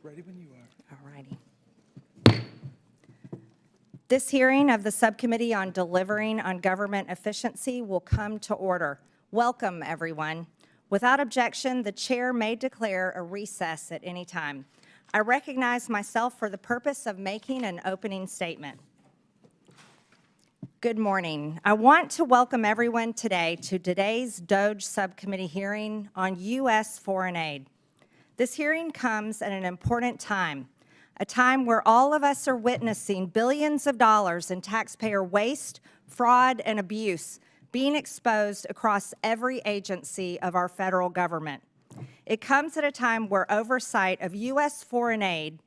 Ready when you are. All righty. This hearing of the Subcommittee on Delivering on Government Efficiency will come to order. Welcome, everyone. Without objection, the chair may declare a recess at any time. I recognize myself for the purpose of making an opening statement. Good morning. I want to welcome everyone today to today's DOGE Subcommittee hearing on U.S. foreign aid. This hearing comes at an important time, a time where all of us are witnessing billions of dollars in taxpayer waste, fraud, and abuse being exposed across every agency of our federal government. It comes at a time where oversight of U.S. foreign aid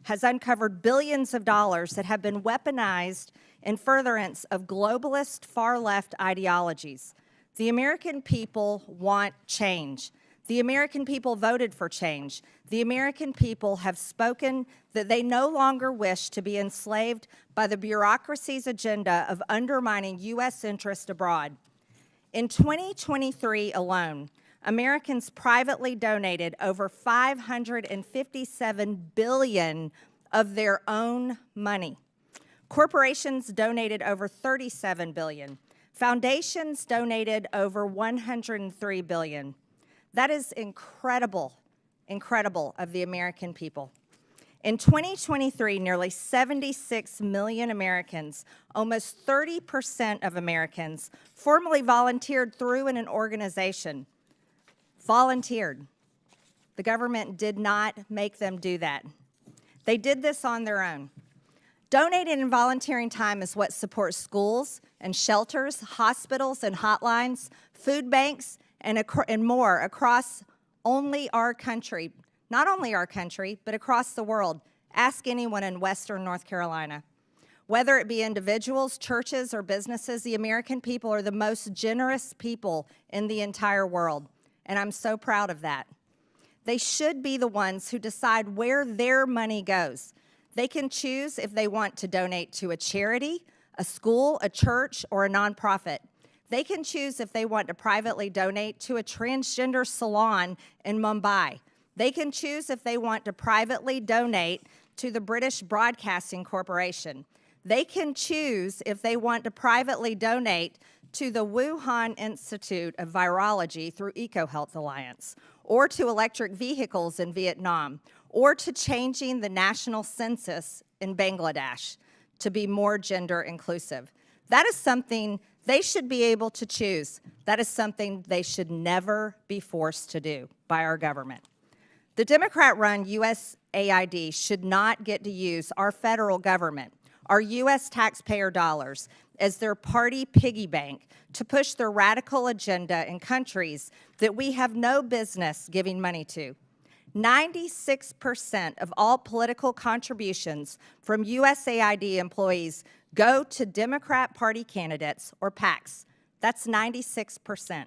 has uncovered billions of dollars that have been weaponized in furtherance of globalist far-left ideologies. The American people want change. The American people voted for change. The American people have spoken that they no longer wish to be enslaved by the bureaucracy's agenda of undermining U.S. interest abroad. In 2023 alone, Americans privately donated over $557 billion of their own money. Corporations donated over $37 billion. Foundations donated over $103 billion. That is incredible of the American people. In 2023, nearly 76 million Americans, almost 30% of Americans, formally volunteered through an organization. Volunteered. The government did not make them do that. They did this on their own. Donating and volunteering time is what supports schools and shelters, hospitals and hotlines, food banks, and more across only our country, not only our country, but across the world. Ask anyone in Western North Carolina. Whether it be individuals, churches, or businesses, the American people are the most generous people in the entire world, and I'm so proud of that. They should be the ones who decide where their money goes. They can choose if they want to donate to a charity, a school, a church, or a nonprofit. They can choose if they want to privately donate to a transgender salon in Mumbai. They can choose if they want to privately donate to the British Broadcasting Corporation. They can choose if they want to privately donate to the Wuhan Institute of Virology through EcoHealth Alliance, or to electric vehicles in Vietnam, or to changing the national census in Bangladesh to be more gender inclusive. That is something they should be able to choose. That is something they should never be forced to do by our government. The Democrat-run USAID should not get to use our federal government, our U.S. taxpayer dollars, as their party piggy bank to push their radical agenda in countries that we have no business giving money to. 96% of all political contributions from USAID employees go to Democrat Party candidates or PACs. That's 96%.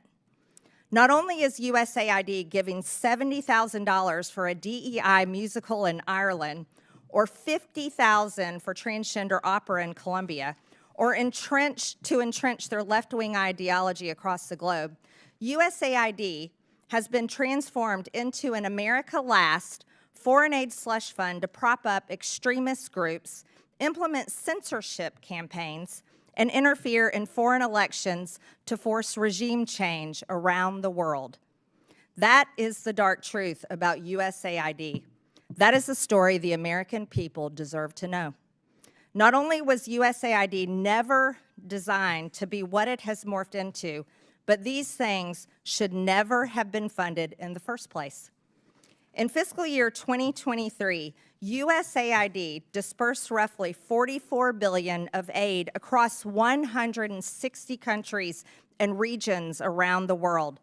Not only is USAID giving $70,000 for a DEI musical in Ireland, or $50,000 for transgender opera in Colombia, or to entrench their left-wing ideology across the globe, USAID has been transformed into an America Last foreign aid slush fund to prop up extremist groups, implement censorship campaigns, and interfere in foreign elections to force regime change around the world. That is the dark truth about USAID. That is the story the American people deserve to know. Not only was USAID never designed to be what it has morphed into, but these things should never have been funded in the first place. In fiscal year 2023, USAID dispersed roughly $44 billion of aid across 160 countries and regions around the world.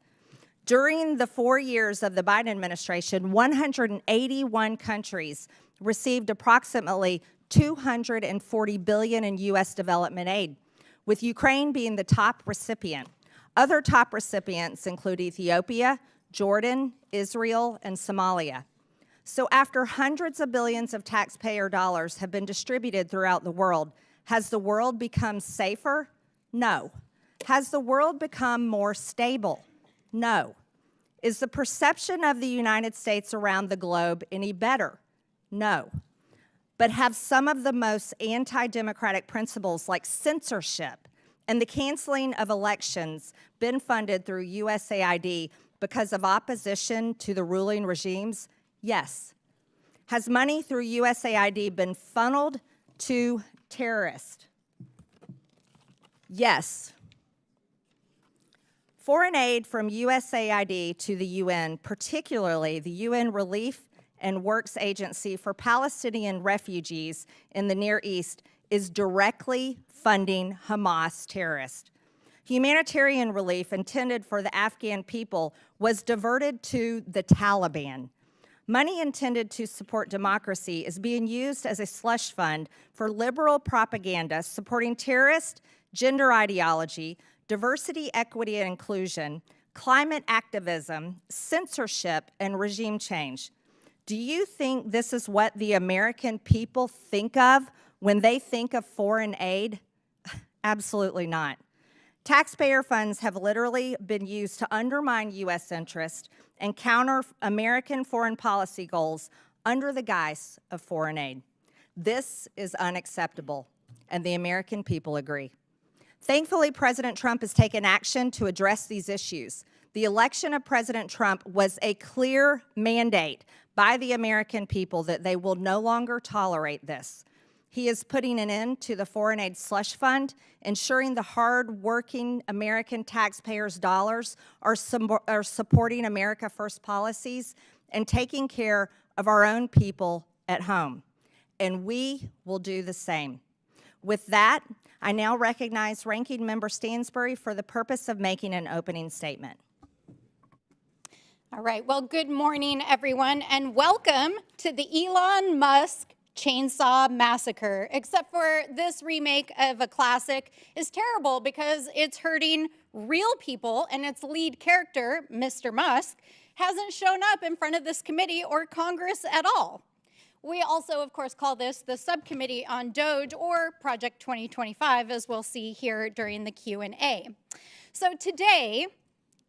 During the 4 years of the Biden administration, 181 countries received approximately $240 billion in U.S. development aid, with Ukraine being the top recipient. Other top recipients include Ethiopia, Jordan, Israel, and Somalia. So after hundreds of billions of taxpayer dollars have been distributed throughout the world, has the world become safer? No. Has the world become more stable? No. Is the perception of the United States around the globe any better? No. But have some of the most anti-democratic principles like censorship and the canceling of elections been funded through USAID because of opposition to the ruling regimes? Yes. Has money through USAID been funneled to terrorists? Yes. Foreign aid from USAID to the UN, particularly the UN Relief and Works Agency for Palestinian refugees in the Near East, is directly funding Hamas terrorists. Humanitarian relief intended for the Afghan people was diverted to the Taliban. Money intended to support democracy is being used as a slush fund for liberal propaganda supporting terrorist, gender ideology, diversity, equity, and inclusion, climate activism, censorship, and regime change. Do you think this is what the American people think of when they think of foreign aid? Absolutely not. Taxpayer funds have literally been used to undermine U.S. interest and counter American foreign policy goals under the guise of foreign aid. This is unacceptable, and the American people agree. Thankfully, President Trump has taken action to address these issues. The election of President Trump was a clear mandate by the American people that they will no longer tolerate this. He is putting an end to the foreign aid slush fund, ensuring the hard-working American taxpayers' dollars are supporting America First policies and taking care of our own people at home. And we will do the same. With that, I now recognize Ranking Member Stansbury for the purpose of making an opening statement. All right, well, good morning, everyone, and welcome to the Elon Musk Chainsaw Massacre, except for this remake of a classic is terrible because it's hurting real people, and its lead character, Mr. Musk, hasn't shown up in front of this committee or Congress at all. We also, of course, call this the Subcommittee on DOGE, or Project 2025, as we'll see here during the Q&A. So today,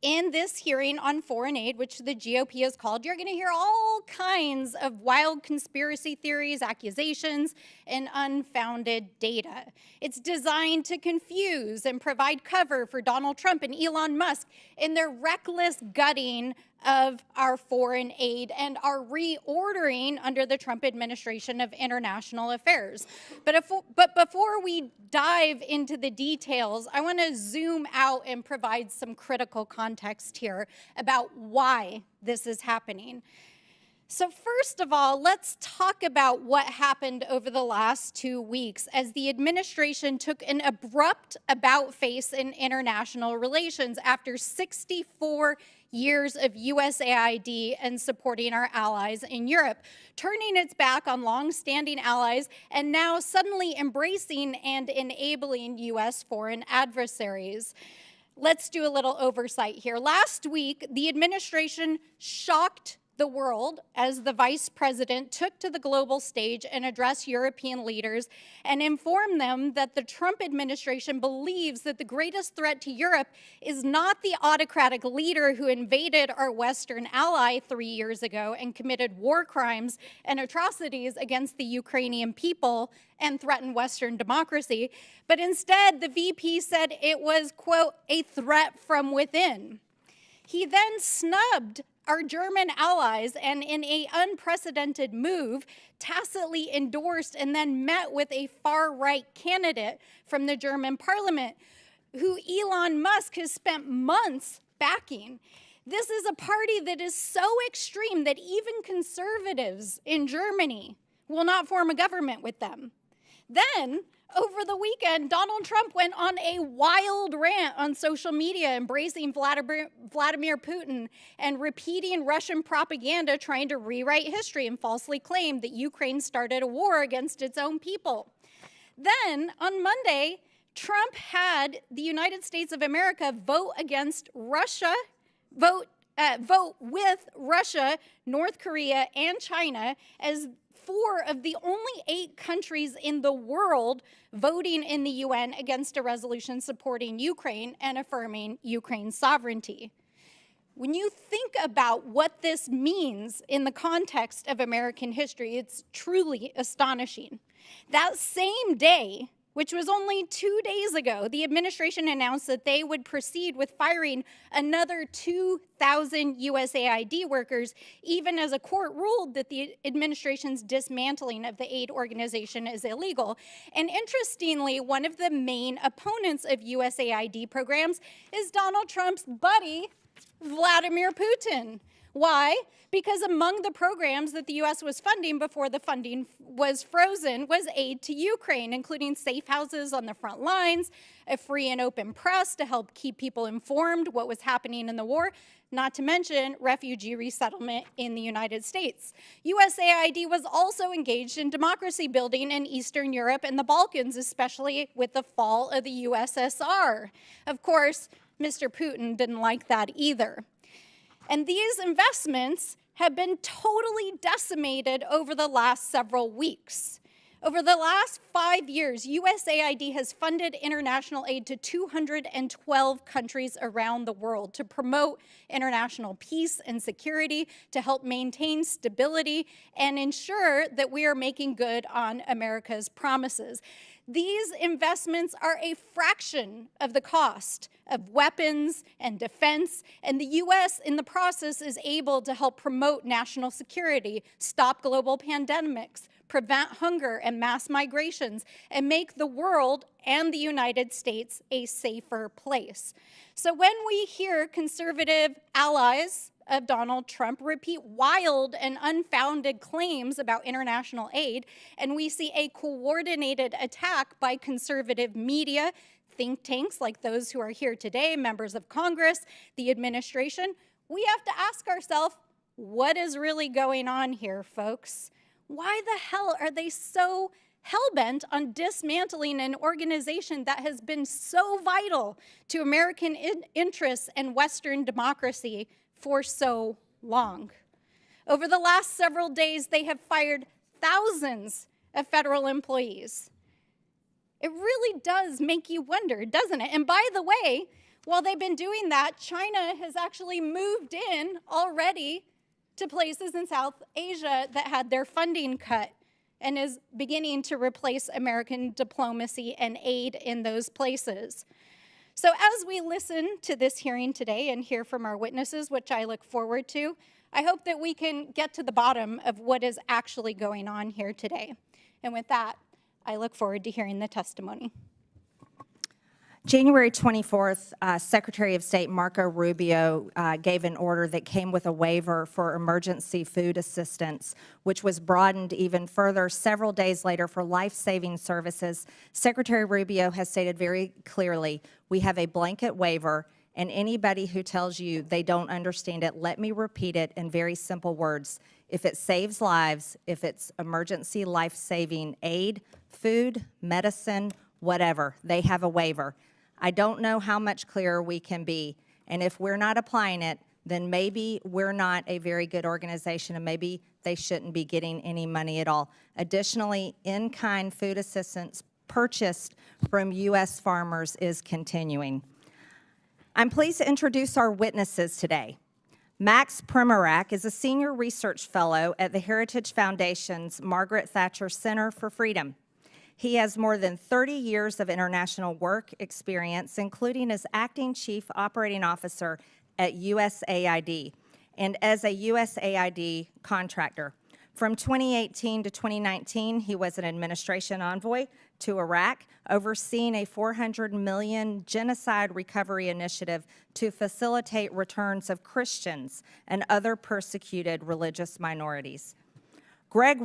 in this hearing on foreign aid, which the GOP has called, you're going to hear all kinds of wild conspiracy theories, accusations, and unfounded data. It's designed to confuse and provide cover for Donald Trump and Elon Musk in their reckless gutting of our foreign aid and our reordering under the Trump administration of international affairs. But before we dive into the details, I want to zoom out and provide some critical context here about why this is happening. So first of all, let's talk about what happened over the last 2 weeks as the administration took an abrupt about-face in international relations after 64 years of USAID and supporting our allies in Europe, turning its back on long-standing allies and now suddenly embracing and enabling U.S. foreign adversaries. Let's do a little oversight here. Last week, the administration shocked the world as the vice president took to the global stage and addressed European leaders and informed them that the Trump administration believes that the greatest threat to Europe is not the autocratic leader who invaded our Western ally 3 years ago and committed war crimes and atrocities against the Ukrainian people and threatened Western democracy, but instead the VP said it was, quote, a threat from within. He then snubbed our German allies and in an unprecedented move, tacitly endorsed and then met with a far-right candidate from the German parliament who Elon Musk has spent months backing. This is a party that is so extreme that even conservatives in Germany will not form a government with them. Then, over the weekend, Donald Trump went on a wild rant on social media, embracing Vladimir Putin and repeating Russian propaganda, trying to rewrite history and falsely claim that Ukraine started a war against its own people. Then, on Monday, Trump had the United States of America vote with Russia, North Korea, and China as 4 of the only 8 countries in the world voting in the UN against a resolution supporting Ukraine and affirming Ukraine's sovereignty. When you think about what this means in the context of American history, it's truly astonishing. That same day, which was only 2 days ago, the administration announced that they would proceed with firing another 2,000 USAID workers, even as a court ruled that the administration's dismantling of the aid organization is illegal. And interestingly, one of the main opponents of USAID programs is Donald Trump's buddy, Vladimir Putin. Why? Because among the programs that the U.S. was funding before the funding was frozen was aid to Ukraine, including safe houses on the front lines, a free and open press to help keep people informed what was happening in the war, not to mention refugee resettlement in the United States. USAID was also engaged in democracy building in Eastern Europe and the Balkans, especially with the fall of the USSR. Of course, Mr. Putin didn't like that either. And these investments have been totally decimated over the last several weeks. Over the last 5 years, USAID has funded international aid to 212 countries around the world to promote international peace and security, to help maintain stability, and ensure that we are making good on America's promises. These investments are a fraction of the cost of weapons and defense, and the U.S. in the process is able to help promote national security, stop global pandemics, prevent hunger and mass migrations, and make the world and the United States a safer place. So when we hear conservative allies of Donald Trump repeat wild and unfounded claims about international aid, and we see a coordinated attack by conservative media, think tanks like those who are here today, members of Congress, the administration, we have to ask ourselves, what is really going on here, folks? Why the hell are they so hell-bent on dismantling an organization that has been so vital to American interests and Western democracy for so long? Over the last several days, they have fired thousands of federal employees. It really does make you wonder, doesn't it? And by the way, while they've been doing that, China has actually moved in already to places in South Asia that had their funding cut and is beginning to replace American diplomacy and aid in those places. So as we listen to this hearing today and hear from our witnesses, which I look forward to, I hope that we can get to the bottom of what is actually going on here today. And with that, I look forward to hearing the testimony. January 24th, Secretary of State Marco Rubio gave an order that came with a waiver for emergency food assistance, which was broadened even further several days later for life-saving services. Secretary Rubio has stated very clearly, we have a blanket waiver, and anybody who tells you they don't understand it, let me repeat it in very simple words. If it saves lives, if it's emergency life-saving aid, food, medicine, whatever, they have a waiver. I don't know how much clearer we can be, and if we're not applying it, then maybe we're not a very good organization, and maybe they shouldn't be getting any money at all. Additionally, in-kind food assistance purchased from U.S. farmers is continuing. I'm pleased to introduce our witnesses today. Max Primorac is a senior research fellow at the Heritage Foundation's Margaret Thatcher Center for Freedom. He has more than 30 years of international work experience, including as acting chief operating officer at USAID and as a USAID contractor. From 2018 to 2019, he was an administration envoy to Iraq, overseeing a $400 million genocide recovery initiative to facilitate returns of Christians and other persecuted religious minorities. Gregg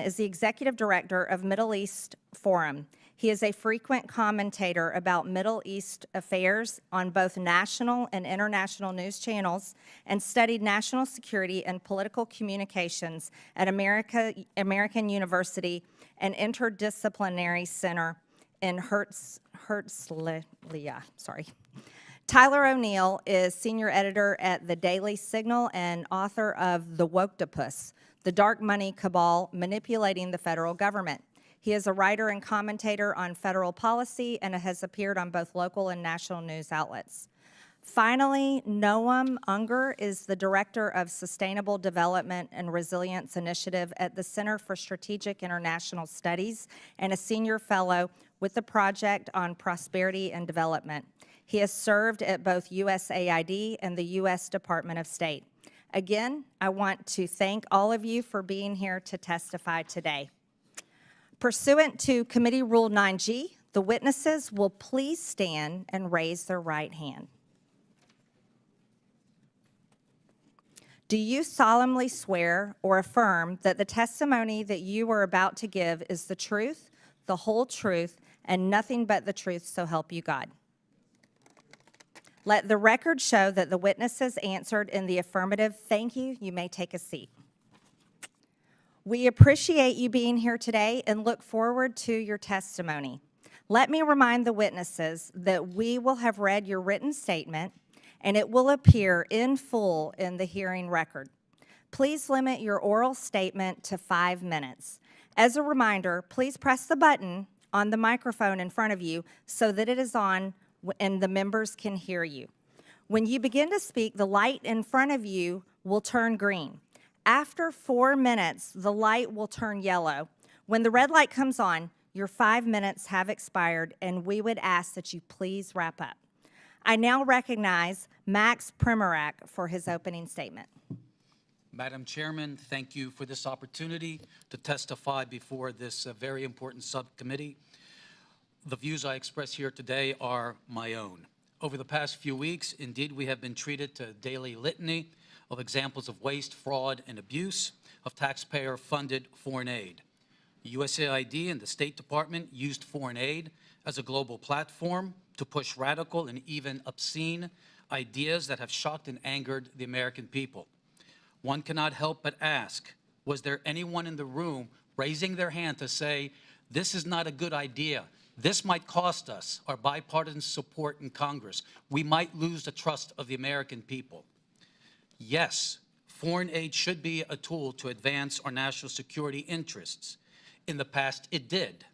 is the executive director of Middle East Forum. He is a frequent commentator about Middle East affairs on both national and international news channels and studied national security and political communications at American University and Interdisciplinary Center in Herzliya. Tyler O'Neill is senior editor at The Daily Signal and author of The Wokedopus, The Dark Money Cabal Manipulating the Federal Government. He is a writer and commentator on federal policy and has appeared on both local and national news outlets. Finally, Noam Unger is the Director of Sustainable Development and Resilience Initiative at the Center for Strategic International Studies and a Senior Fellow with the Project on Prosperity and Development. He has served at both USAID and the U.S. Department of State. Again, I want to thank all of you for being here to testify today. Pursuant to Committee Rule 9G, the witnesses will please stand and raise their right hand. Do you solemnly swear or affirm that the testimony that you are about to give is the truth, the whole truth, and nothing but the truth, so help you God? Let the record show that the witnesses answered in the affirmative. Thank you. You may take a seat. We appreciate you being here today and look forward to your testimony. Let me remind the witnesses that we will have read your written statement and it will appear in full in the hearing record. Please limit your oral statement to 5 minutes. As a reminder, please press the button on the microphone in front of you so that it is on and the members can hear you. When you begin to speak, the light in front of you will turn green. After 4 minutes, the light will turn yellow. When the red light comes on, your 5 minutes have expired, and we would ask that you please wrap up. I now recognize Max Primorac for his opening statement. Madam Chairman, thank you for this opportunity to testify before this very important subcommittee. The views I express here today are my own. Over the past few weeks, indeed, we have been treated to a daily litany of examples of waste, fraud, and abuse of taxpayer-funded foreign aid. USAID and the State Department used foreign aid as a global platform to push radical and even obscene ideas that have shocked and angered the American people. One cannot help but ask, was there anyone in the room raising their hand to say, this is not a good idea? This might cost us our bipartisan support in Congress. We might lose the trust of the American people. Yes, foreign aid should be a tool to advance our national security interests. In the past, it did.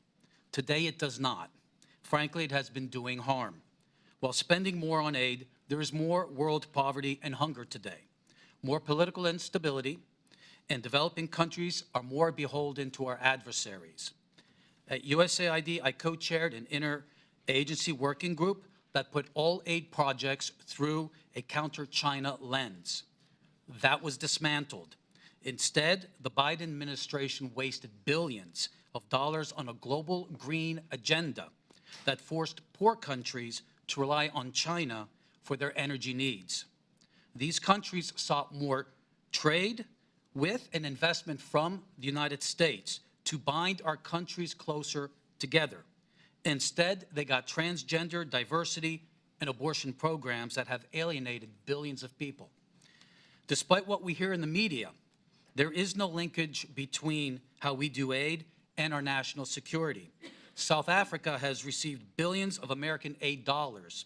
Today, it does not. Frankly, it has been doing harm. While spending more on aid, there is more world poverty and hunger today, more political instability, and developing countries are more beholden to our adversaries. At USAID, I co-chaired an interagency working group that put all aid projects through a counter-China lens. That was dismantled. Instead, the Biden administration wasted billions of dollars on a global green agenda that forced poor countries to rely on China for their energy needs. These countries sought more trade with and investment from the United States to bind our countries closer together. Instead, they got transgender, diversity, and abortion programs that have alienated billions of people. Despite what we hear in the media, there is no linkage between how we do aid and our national security. South Africa has received billions of American aid dollars,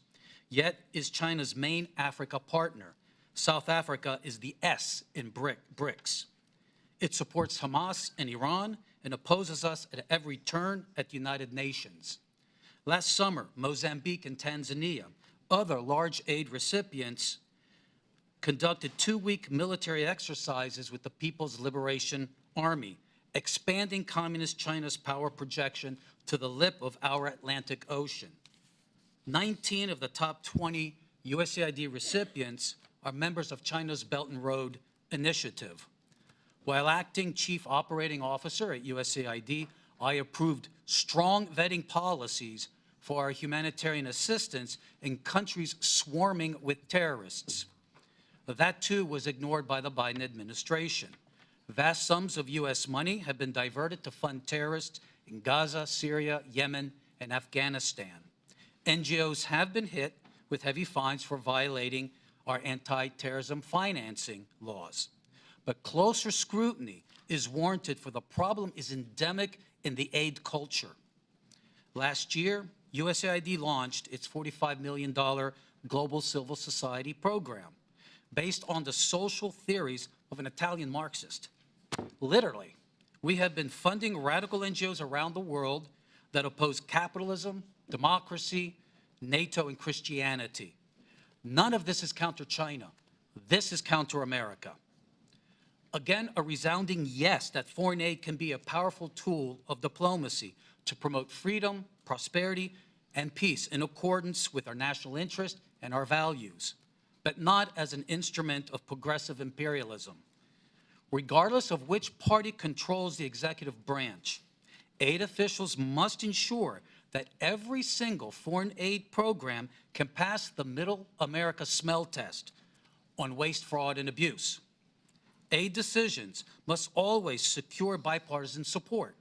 yet is China's main Africa partner. South Africa is the S in BRICS. It supports Hamas and Iran and opposes us at every turn at the United Nations. Last summer, Mozambique and Tanzania, other large aid recipients, conducted 2-week military exercises with the People's Liberation Army, expanding Communist China's power projection to the lip of our Atlantic Ocean. 19 of the top 20 USAID recipients are members of China's Belt and Road Initiative. While acting Chief Operating Officer at USAID, I approved strong vetting policies for our humanitarian assistance in countries swarming with terrorists. That too was ignored by the Biden administration. Vast sums of U.S. money have been diverted to fund terrorists in Gaza, Syria, Yemen, and Afghanistan. NGOs have been hit with heavy fines for violating our anti-terrorism financing laws. But closer scrutiny is warranted, for the problem is endemic in the aid culture. Last year, USAID launched its $45 million Global Civil Society program based on the social theories of an Italian Marxist. Literally, we have been funding radical NGOs around the world that oppose capitalism, democracy, NATO, and Christianity. None of this is counter-China. This is counter-America. Again, a resounding yes that foreign aid can be a powerful tool of diplomacy to promote freedom, prosperity, and peace in accordance with our national interest and our values, but not as an instrument of progressive imperialism. Regardless of which party controls the executive branch, aid officials must ensure that every single foreign aid program can pass the Middle America smell test on waste, fraud, and abuse. Aid decisions must always secure bipartisan support.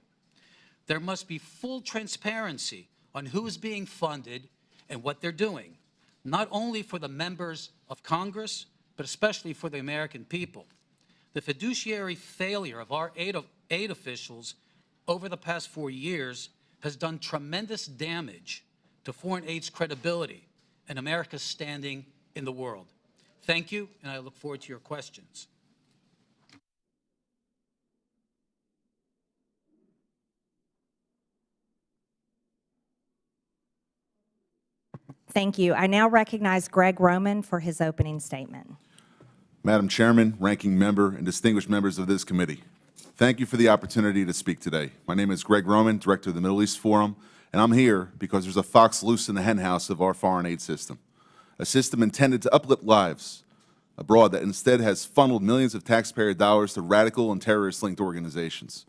There must be full transparency on who is being funded and what they're doing, not only for the members of Congress, but especially for the American people. The fiduciary failure of our aid officials over the past 4 years has done tremendous damage to foreign aid's credibility and America's standing in the world. Thank you, and I look forward to your questions. Thank you. I now recognize Gregg Roman for his opening statement. Madam Chairman, Ranking Member, and distinguished members of this committee, thank you for the opportunity to speak today. My name is Gregg Roman, Director of the Middle East Forum, and I'm here because there's a fox loose in the henhouse of our foreign aid system, a system intended to uplift lives abroad that instead has funneled millions of taxpayer dollars to radical and terrorist-linked organizations.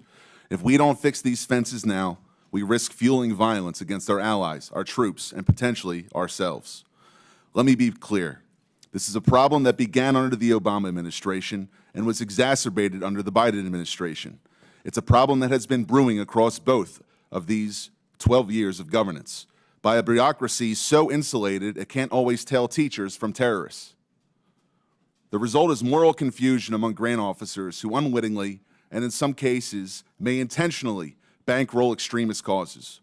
If we don't fix these fences now, we risk fueling violence against our allies, our troops, and potentially ourselves. Let me be clear. This is a problem that began under the Obama administration and was exacerbated under the Biden administration. It's a problem that has been brewing across both of these 12 years of governance by a bureaucracy so insulated it can't always tell teachers from terrorists. The result is moral confusion among grant officers who unwittingly, and in some cases, may intentionally bankroll extremist causes.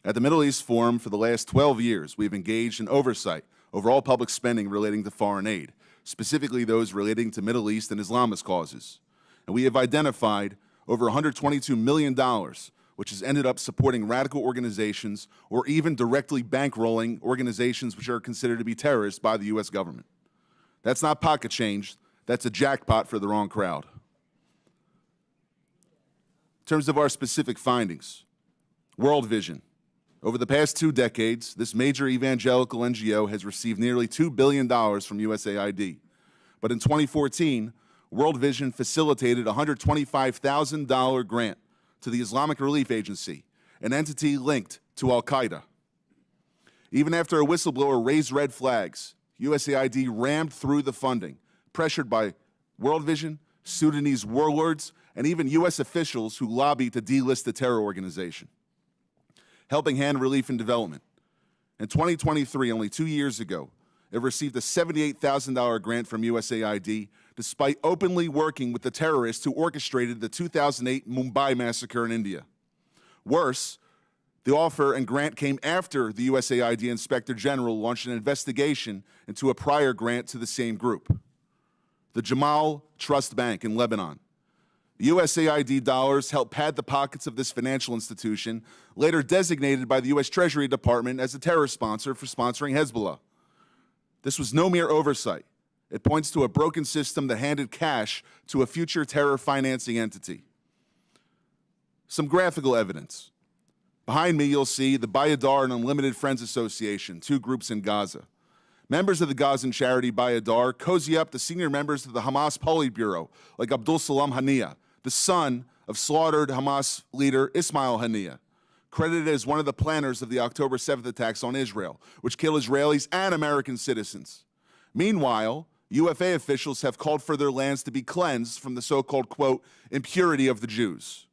At the Middle East Forum for the last 12 years, we've engaged in oversight over all public spending relating to foreign aid, specifically those relating to Middle East and Islamist causes. And we have identified over $122 million, which has ended up supporting radical organizations or even directly bankrolling organizations which are considered to be terrorists by the U.S. government. That's not pocket change. That's a jackpot for the wrong crowd. In terms of our specific findings, World Vision. Over the past 2 decades, this major evangelical NGO has received nearly $2 billion from USAID. But in 2014, World Vision facilitated a $125,000 grant to the Islamic Relief Agency, an entity linked to al-Qaeda. Even after a whistleblower raised red flags, USAID rammed through the funding, pressured by World Vision, Sudanese warlords, and even U.S. officials who lobbied to delist the terror organization. Helping Hand Relief and Development. In 2023, only 2 years ago, it received a $78,000 grant from USAID, despite openly working with the terrorists who orchestrated the 2008 Mumbai massacre in India. Worse, the offer and grant came after the USAID Inspector General launched an investigation into a prior grant to the same group. The Jamal Trust Bank in Lebanon. USAID dollars helped pad the pockets of this financial institution, later designated by the U.S. Treasury Department as a terror sponsor for sponsoring Hezbollah. This was no mere oversight. It points to a broken system that handed cash to a future terror financing entity. Some graphical evidence. Behind me, you'll see the Bayadar and Unlimited Friends Association, 2 groups in Gaza. Members of the Gazan charity Bayadar cozy up to senior members of the Hamas Politburo, like Abdul Salam Haniyeh, the son of slaughtered Hamas leader Ismail Haniyeh, credited as one of the planners of the October 7th attacks on Israel, which killed Israelis and American citizens. Meanwhile, UFA officials have called for their lands to be cleansed from the so-called, quote, impurity of the Jews.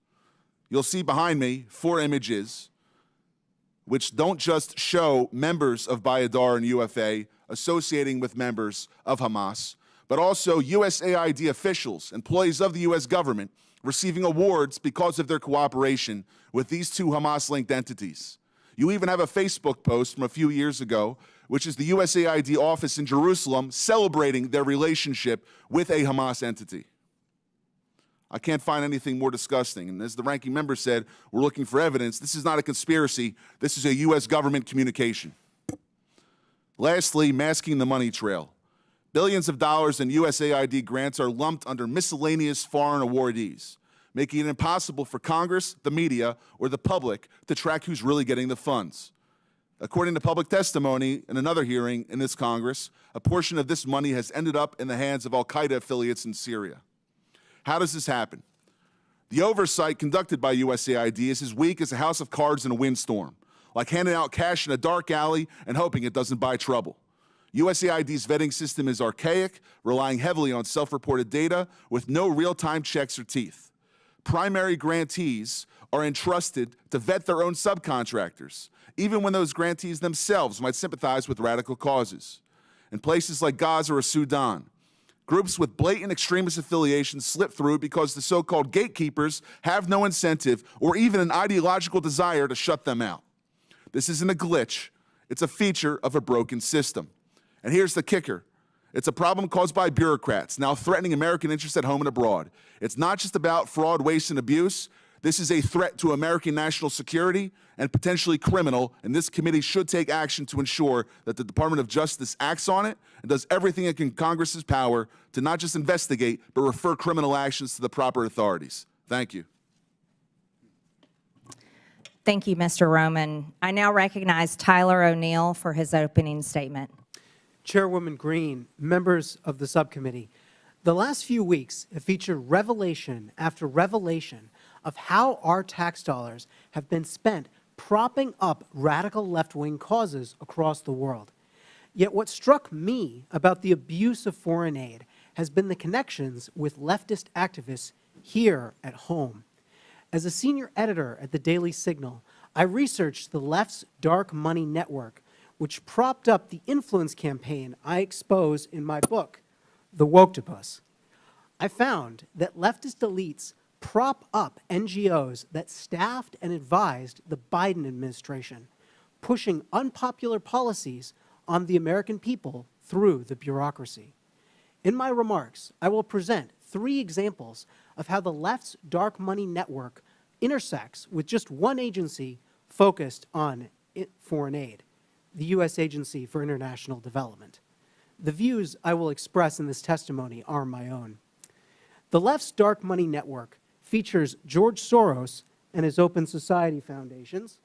You'll see behind me 4 images which don't just show members of Bayadar and UFA associating with members of Hamas, but also USAID officials, employees of the U.S. government, receiving awards because of their cooperation with these 2 Hamas-linked entities. You even have a Facebook post from a few years ago, which is the USAID office in Jerusalem celebrating their relationship with a Hamas entity. I can't find anything more disgusting. And as the ranking member said, we're looking for evidence. This is not a conspiracy. This is a U.S. government communication. Lastly, masking the money trail. Billions of dollars in USAID grants are lumped under miscellaneous foreign awardees, making it impossible for Congress, the media, or the public to track who's really getting the funds. According to public testimony in another hearing in this Congress, a portion of this money has ended up in the hands of al-Qaeda affiliates in Syria. How does this happen? The oversight conducted by USAID is as weak as a house of cards in a windstorm, like handing out cash in a dark alley and hoping it doesn't buy trouble. USAID's vetting system is archaic, relying heavily on self-reported data with no real-time checks or teeth. Primary grantees are entrusted to vet their own subcontractors, even when those grantees themselves might sympathize with radical causes. In places like Gaza or Sudan, groups with blatant extremist affiliations slip through because the so-called gatekeepers have no incentive or even an ideological desire to shut them out. This isn't a glitch. It's a feature of a broken system. And here's the kicker. It's a problem caused by bureaucrats now threatening American interests at home and abroad. It's not just about fraud, waste, and abuse. This is a threat to American national security and potentially criminal, and this committee should take action to ensure that the Department of Justice acts on it and does everything in Congress's power to not just investigate, but refer criminal actions to the proper authorities. Thank you. Thank you, Mr. Roman. I now recognize Tyler O'Neill for his opening statement. Chairwoman Green, members of the subcommittee, the last few weeks have featured revelation after revelation of how our tax dollars have been spent propping up radical left-wing causes across the world. Yet what struck me about the abuse of foreign aid has been the connections with leftist activists here at home. As a senior editor at the Daily Signal, I researched the left's dark money network, which propped up the influence campaign I expose in my book, The Woktopus. I found that leftist elites prop up NGOs that staffed and advised the Biden administration, pushing unpopular policies on the American people through the bureaucracy. In my remarks, I will present 3 examples of how the left's dark money network intersects with just one agency focused on foreign aid, the U.S. Agency for International Development. The views I will express in this testimony are my own. The left's dark money network features George Soros and his Open Society Foundations,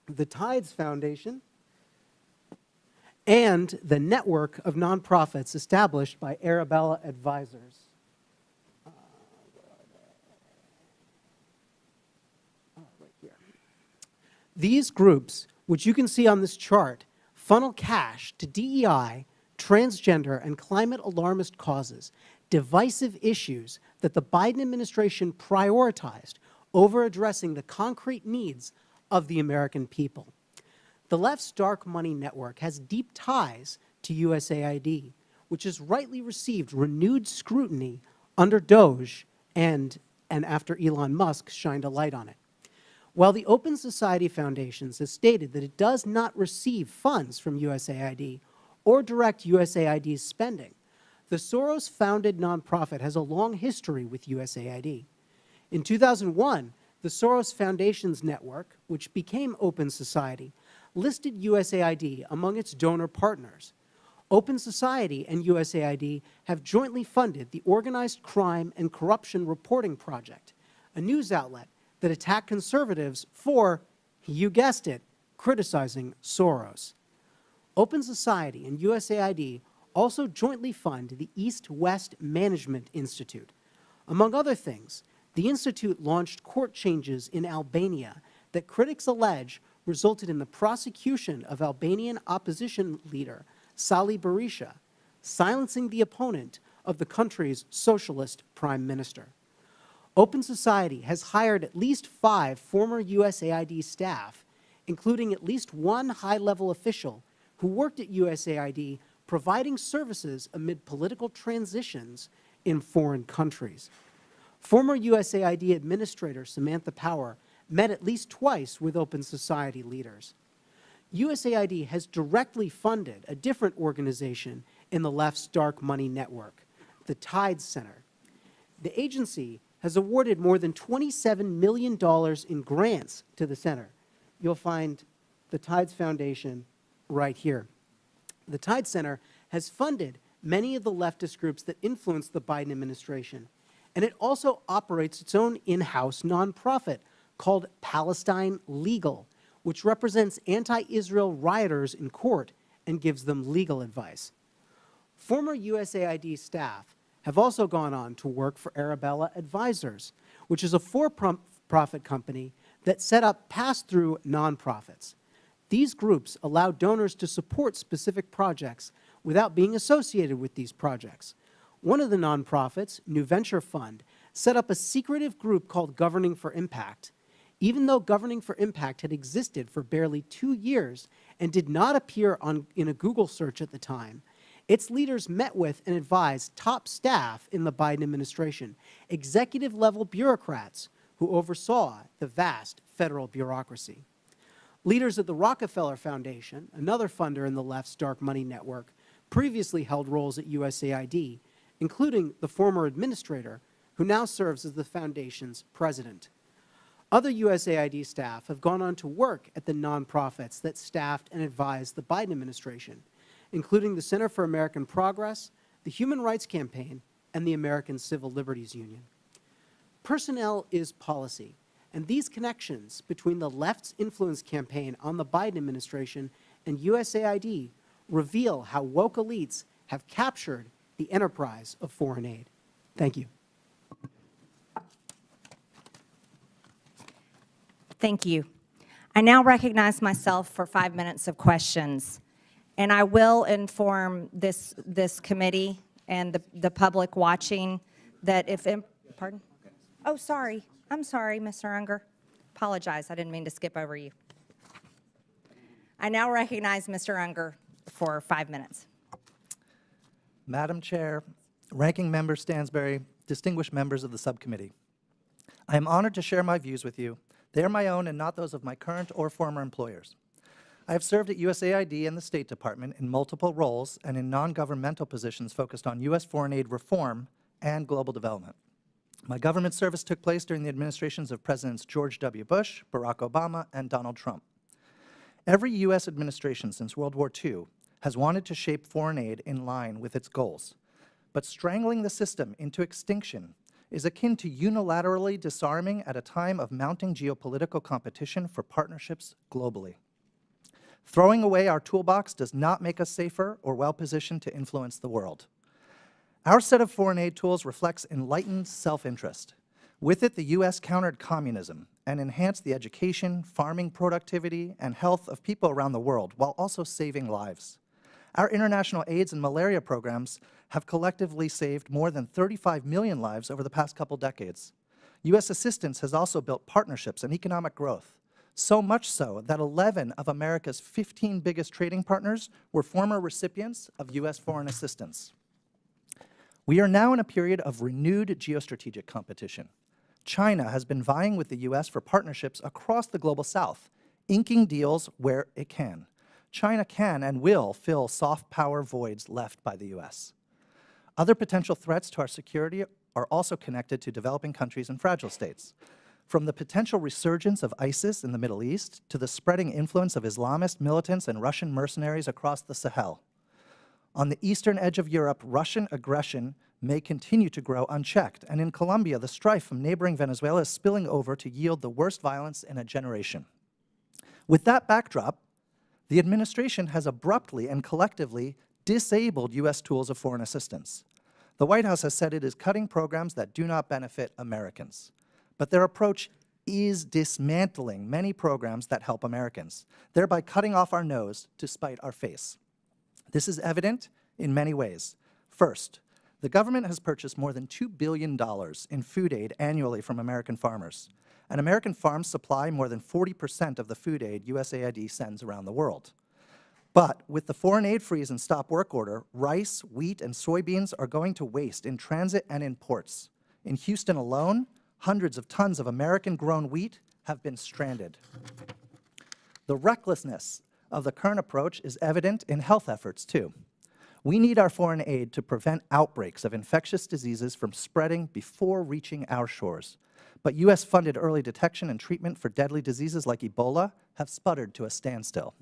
the Tides Foundation, and the network of nonprofits established by Arabella Advisors. Right here. These groups, which you can see on this chart, funnel cash to DEI, transgender, and climate alarmist causes, divisive issues that the Biden administration prioritized over addressing the concrete needs of the American people. The left's dark money network has deep ties to USAID, which has rightly received renewed scrutiny under DOGE and after Elon Musk shined a light on it. While the Open Society Foundations has stated that it does not receive funds from USAID or direct USAID's spending, the Soros-founded nonprofit has a long history with USAID. In 2001, the Soros Foundations Network, which became Open Society, listed USAID among its donor partners. Open Society and USAID have jointly funded the Organized Crime and Corruption Reporting Project, a news outlet that attacked conservatives for, you guessed it, criticizing Soros. Open Society and USAID also jointly fund the East-West Management Institute. Among other things, the institute launched court changes in Albania that critics allege resulted in the prosecution of Albanian opposition leader Sali Berisha, silencing the opponent of the country's socialist prime minister. Open Society has hired at least 5 former USAID staff, including at least 1 high-level official who worked at USAID providing services amid political transitions in foreign countries. Former USAID Administrator Samantha Power met at least twice with Open Society leaders. USAID has directly funded a different organization in the left's dark money network, the Tides Center. The agency has awarded more than $27 million in grants to the center. You'll find the Tides Foundation right here. The Tide Center has funded many of the leftist groups that influence the Biden administration, and it also operates its own in-house nonprofit called Palestine Legal, which represents anti-Israel rioters in court and gives them legal advice. Former USAID staff have also gone on to work for Arabella Advisors, which is a for-profit company that set up pass-through nonprofits. These groups allow donors to support specific projects without being associated with these projects. One of the nonprofits, New Venture Fund, set up a secretive group called Governing for Impact. Even though Governing for Impact had existed for barely 2 years and did not appear in a Google search at the time, its leaders met with and advised top staff in the Biden administration, executive-level bureaucrats who oversaw the vast federal bureaucracy. Leaders at the Rockefeller Foundation, another funder in the left's dark money network, previously held roles at USAID, including the former administrator, who now serves as the foundation's president. Other USAID staff have gone on to work at the nonprofits that staffed and advised the Biden administration, including the Center for American Progress, the Human Rights Campaign, and the American Civil Liberties Union. Personnel is policy, and these connections between the left's influence campaign on the Biden administration and USAID reveal how woke elites have captured the enterprise of foreign aid. Thank you. Thank you. I now recognize myself for 5 minutes of questions, and I will inform this committee and the public watching that if, pardon? Oh, sorry. I'm sorry, Mr. Unger. Apologize. I didn't mean to skip over you. I now recognize Mr. Unger for 5 minutes. Madam Chair, Ranking Member Stansbury, distinguished members of the subcommittee, I am honored to share my views with you. They are my own and not those of my current or former employers. I have served at USAID and the State Department in multiple roles and in non-governmental positions focused on U.S. foreign aid reform and global development. My government service took place during the administrations of Presidents George W. Bush, Barack Obama, and Donald Trump. Every U.S. administration since World War II has wanted to shape foreign aid in line with its goals, but strangling the system into extinction is akin to unilaterally disarming at a time of mounting geopolitical competition for partnerships globally. Throwing away our toolbox does not make us safer or well-positioned to influence the world. Our set of foreign aid tools reflects enlightened self-interest. With it, the U.S. countered communism and enhanced the education, farming productivity, and health of people around the world while also saving lives. Our international AIDS and malaria programs have collectively saved more than 35 million lives over the past couple decades. U.S. assistance has also built partnerships and economic growth, so much so that 11 of America's 15 biggest trading partners were former recipients of U.S. foreign assistance. We are now in a period of renewed geostrategic competition. China has been vying with the U.S. for partnerships across the global south, inking deals where it can. China can and will fill soft power voids left by the U.S. Other potential threats to our security are also connected to developing countries and fragile states. From the potential resurgence of ISIS in the Middle East to the spreading influence of Islamist militants and Russian mercenaries across the Sahel. On the eastern edge of Europe, Russian aggression may continue to grow unchecked, and in Colombia, the strife from neighboring Venezuela is spilling over to yield the worst violence in a generation. With that backdrop, the administration has abruptly and collectively disabled U.S. tools of foreign assistance. The White House has said it is cutting programs that do not benefit Americans. But their approach is dismantling many programs that help Americans, thereby cutting off our nose to spite our face. This is evident in many ways. First, the government has purchased more than $2 billion in food aid annually from American farmers, and American farms supply more than 40% of the food aid USAID sends around the world. But with the foreign aid freeze and stop work order, rice, wheat, and soybeans are going to waste in transit and in ports. In Houston alone, hundreds of tons of American-grown wheat have been stranded. The recklessness of the current approach is evident in health efforts, too. We need our foreign aid to prevent outbreaks of infectious diseases from spreading before reaching our shores. But U.S.-funded early detection and treatment for deadly diseases like Ebola have sputtered to a standstill.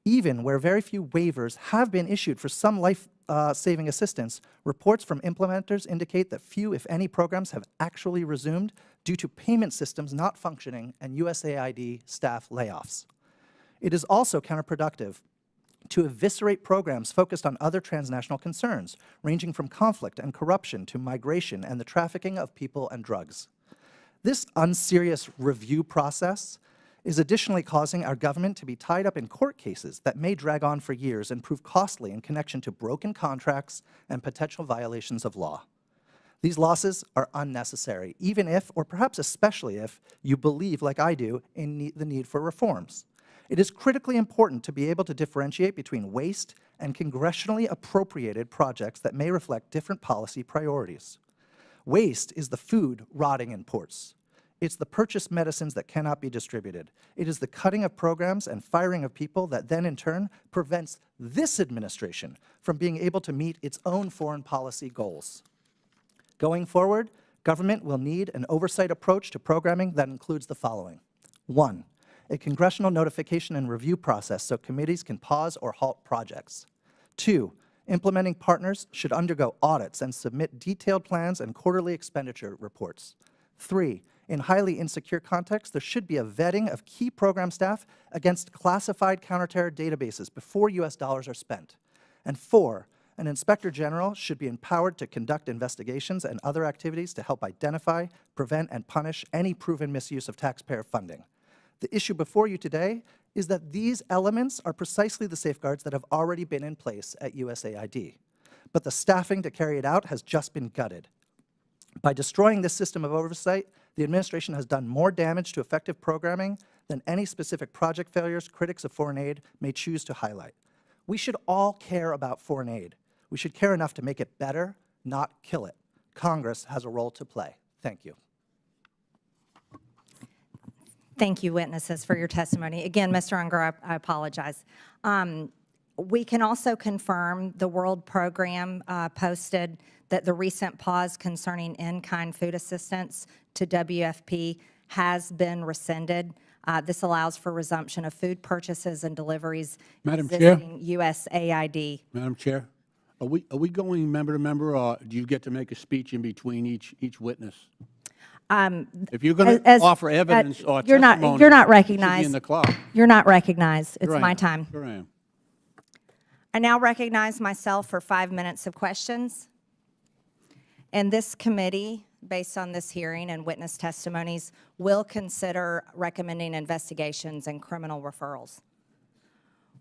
Even where very few waivers have been issued for some life-saving assistance, reports from implementers indicate that few, if any, programs have actually resumed due to payment systems not functioning and USAID staff layoffs. It is also counterproductive to eviscerate programs focused on other transnational concerns, ranging from conflict and corruption to migration and the trafficking of people and drugs. This unserious review process is additionally causing our government to be tied up in court cases that may drag on for years and prove costly in connection to broken contracts and potential violations of law. These losses are unnecessary, even if, or perhaps especially if, you believe, like I do, in the need for reforms. It is critically important to be able to differentiate between waste and congressionally appropriated projects that may reflect different policy priorities. Waste is the food rotting in ports. It's the purchased medicines that cannot be distributed. It is the cutting of programs and firing of people that then in turn prevents this administration from being able to meet its own foreign policy goals. Going forward, government will need an oversight approach to programming that includes the following. 1, a congressional notification and review process so committees can pause or halt projects. 2, implementing partners should undergo audits and submit detailed plans and quarterly expenditure reports. 3, in highly insecure contexts, there should be a vetting of key program staff against classified counterterror databases before U.S. dollars are spent. And 4, an inspector general should be empowered to conduct investigations and other activities to help identify, prevent, and punish any proven misuse of taxpayer funding. The issue before you today is that these elements are precisely the safeguards that have already been in place at USAID. But the staffing to carry it out has just been gutted. By destroying this system of oversight, the administration has done more damage to effective programming than any specific project failures critics of foreign aid may choose to highlight. We should all care about foreign aid. We should care enough to make it better, not kill it. Congress has a role to play. Thank you. Thank you, witnesses, for your testimony. Again, Mr. Unger, I apologize. We can also confirm the World Program posted that the recent pause concerning in-kind food assistance to WFP has been rescinded. This allows for resumption of food purchases and deliveries Madam Chair? existing USAID. Madam Chair, are we going member to member, or do you get to make a speech in between each witness? If you're going to offer evidence or you're testimony, you're not you should recognized. be in the clock. You're not recognized. It's Sure I my am. time. Sure I am. I now recognize myself for 5 minutes of questions. And this committee, based on this hearing and witness testimonies, will consider recommending investigations and criminal referrals.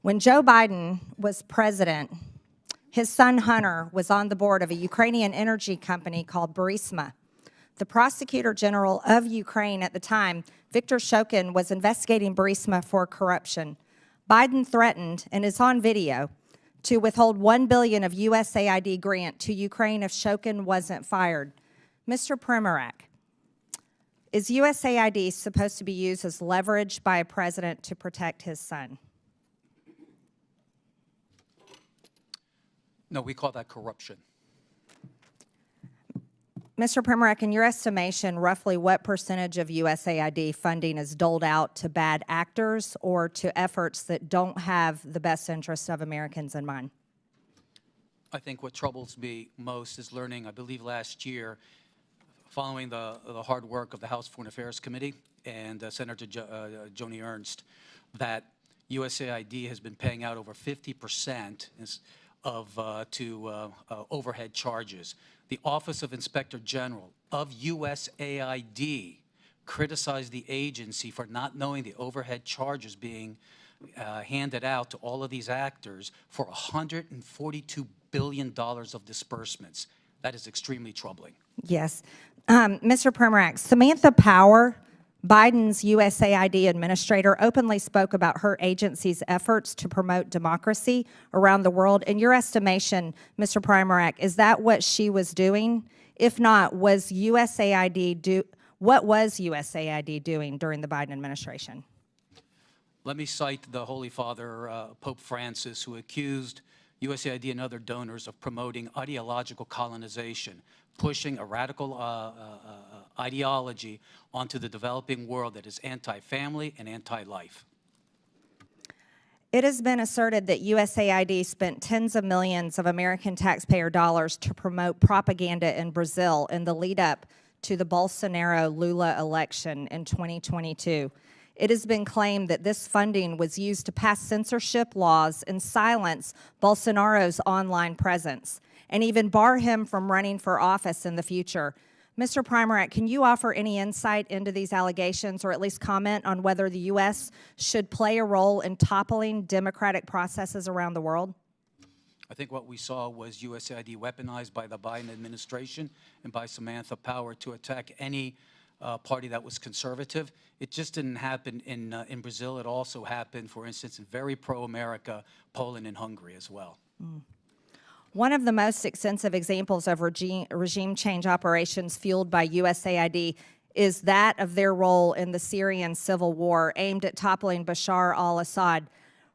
When Joe Biden was president, his son Hunter was on the board of a Ukrainian energy company called Burisma. The prosecutor general of Ukraine at the time, Viktor Shokin, was investigating Burisma for corruption. Biden threatened, and it's on video, to withhold $1 billion of USAID grant to Ukraine if Shokin wasn't fired. Mr. Primorac, is USAID supposed to be used as leverage by a president to protect his son? No, we call that corruption. Mr. Primorac, in your estimation, roughly what percentage of USAID funding is doled out to bad actors or to efforts that don't have the best interests of Americans in mind? I think what troubles me most is learning, I believe last year, following the hard work of the House Foreign Affairs Committee and Senator Joni Ernst, that USAID has been paying out over 50% to overhead charges. The Office of Inspector General of USAID criticized the agency for not knowing the overhead charges being handed out to all of these actors for $142 billion of disbursements. That is extremely troubling. Yes. Mr. Primorac, Samantha Power, Biden's USAID administrator, openly spoke about her agency's efforts to promote democracy around the world. In your estimation, Mr. Primorac, is that what she was doing? If not, what was USAID doing during the Biden administration? Let me cite the Holy Father, Pope Francis, who accused USAID and other donors of promoting ideological colonization, pushing a radical ideology onto the developing world that is anti-family and anti-life. It has been asserted that USAID spent tens of millions of American taxpayer dollars to promote propaganda in Brazil in the lead up to the Bolsonaro-Lula election in 2022. It has been claimed that this funding was used to pass censorship laws and silence Bolsonaro's online presence, and even bar him from running for office in the future. Mr. Primorac, can you offer any insight into these allegations, or at least comment on whether the U.S. should play a role in toppling democratic processes around the world? I think what we saw was USAID weaponized by the Biden administration and by Samantha Power to attack any party that was conservative. It just didn't happen in Brazil. It also happened, for instance, in very pro-America, Poland and Hungary as well. One of the most extensive examples of regime change operations fueled by USAID is that of their role in the Syrian civil war aimed at toppling Bashar al-Assad.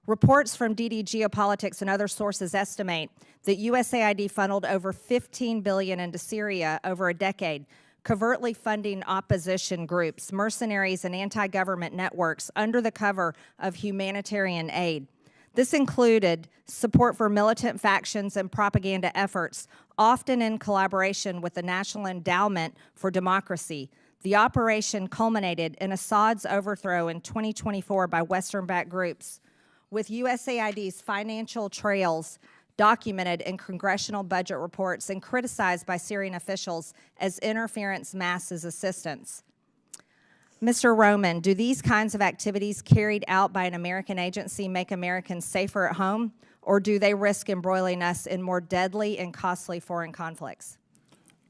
Reports from DD Geopolitics and other sources estimate that USAID funneled over $15 billion into Syria over a decade, covertly funding opposition groups, mercenaries, and anti-government networks under the cover of humanitarian aid. This included support for militant factions and propaganda efforts, often in collaboration with the National Endowment for Democracy. The operation culminated in Assad's overthrow in 2024 by Western-backed groups, with USAID's financial trails documented in congressional budget reports and criticized by Syrian officials as interference masks as assistance. Mr. Roman, do these kinds of activities carried out by an American agency make Americans safer at home, or do they risk embroiling us in more deadly and costly foreign conflicts?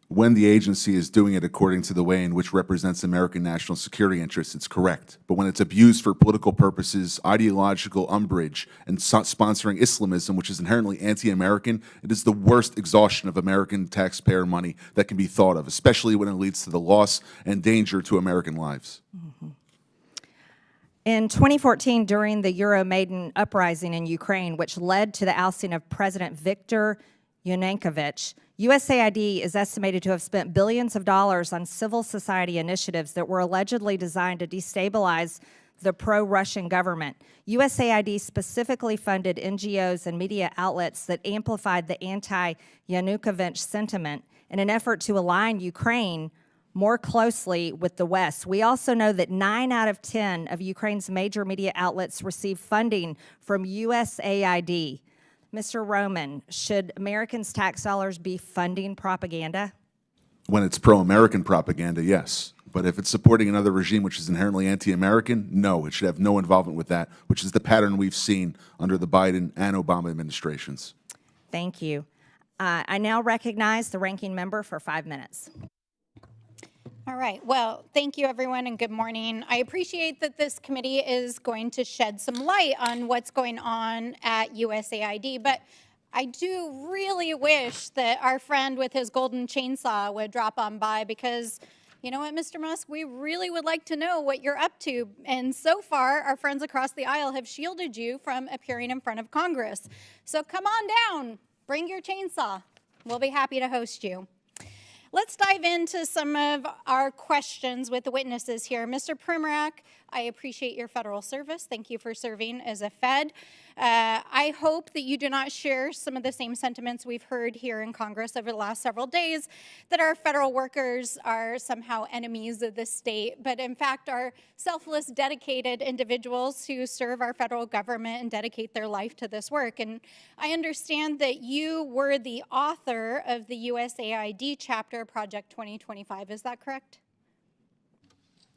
When the agency is doing it according to the way in which represents American national security interests, it's correct. But when it's abused for political purposes, ideological umbrage, and sponsoring Islamism, which is inherently anti-American, it is the worst exhaustion of American taxpayer money that can be thought of, especially when it leads to the loss and danger to American lives. Mm-hmm. In 2014, during the Euromaidan uprising in Ukraine, which led to the ousting of President Viktor Yanukovych, USAID is estimated to have spent billions of dollars on civil society initiatives that were allegedly designed to destabilize the pro-Russian government. USAID specifically funded NGOs and media outlets that amplified the anti-Yanukovych sentiment in an effort to align Ukraine more closely with the West. We also know that 9 out of 10 of Ukraine's major media outlets receive funding from USAID. Mr. Roman, should Americans' tax dollars be funding propaganda? When it's pro-American propaganda, yes. But if it's supporting another regime which is inherently anti-American, no, it should have no involvement with that, which is the pattern we've seen under the Biden and Obama administrations. Thank you. I now recognize the ranking member for 5 minutes. All right. Well, thank you, everyone, and good morning. I appreciate that this committee is going to shed some light on what's going on at USAID, but I do really wish that our friend with his golden chainsaw would drop on by, because you know what, Mr. Musk, we really would like to know what you're up to. And so far, our friends across the aisle have shielded you from appearing in front of Congress. So come on down, bring your chainsaw. We'll be happy to host you. Let's dive into some of our questions with the witnesses here. Mr. Primorac, I appreciate your federal service. Thank you for serving as a Fed. I hope that you do not share some of the same sentiments we've heard here in Congress over the last several days, that our federal workers are somehow enemies of the state, but in fact are selfless, dedicated individuals who serve our federal government and dedicate their life to this work. And I understand that you were the author of the USAID chapter, Project 2025. Is that correct?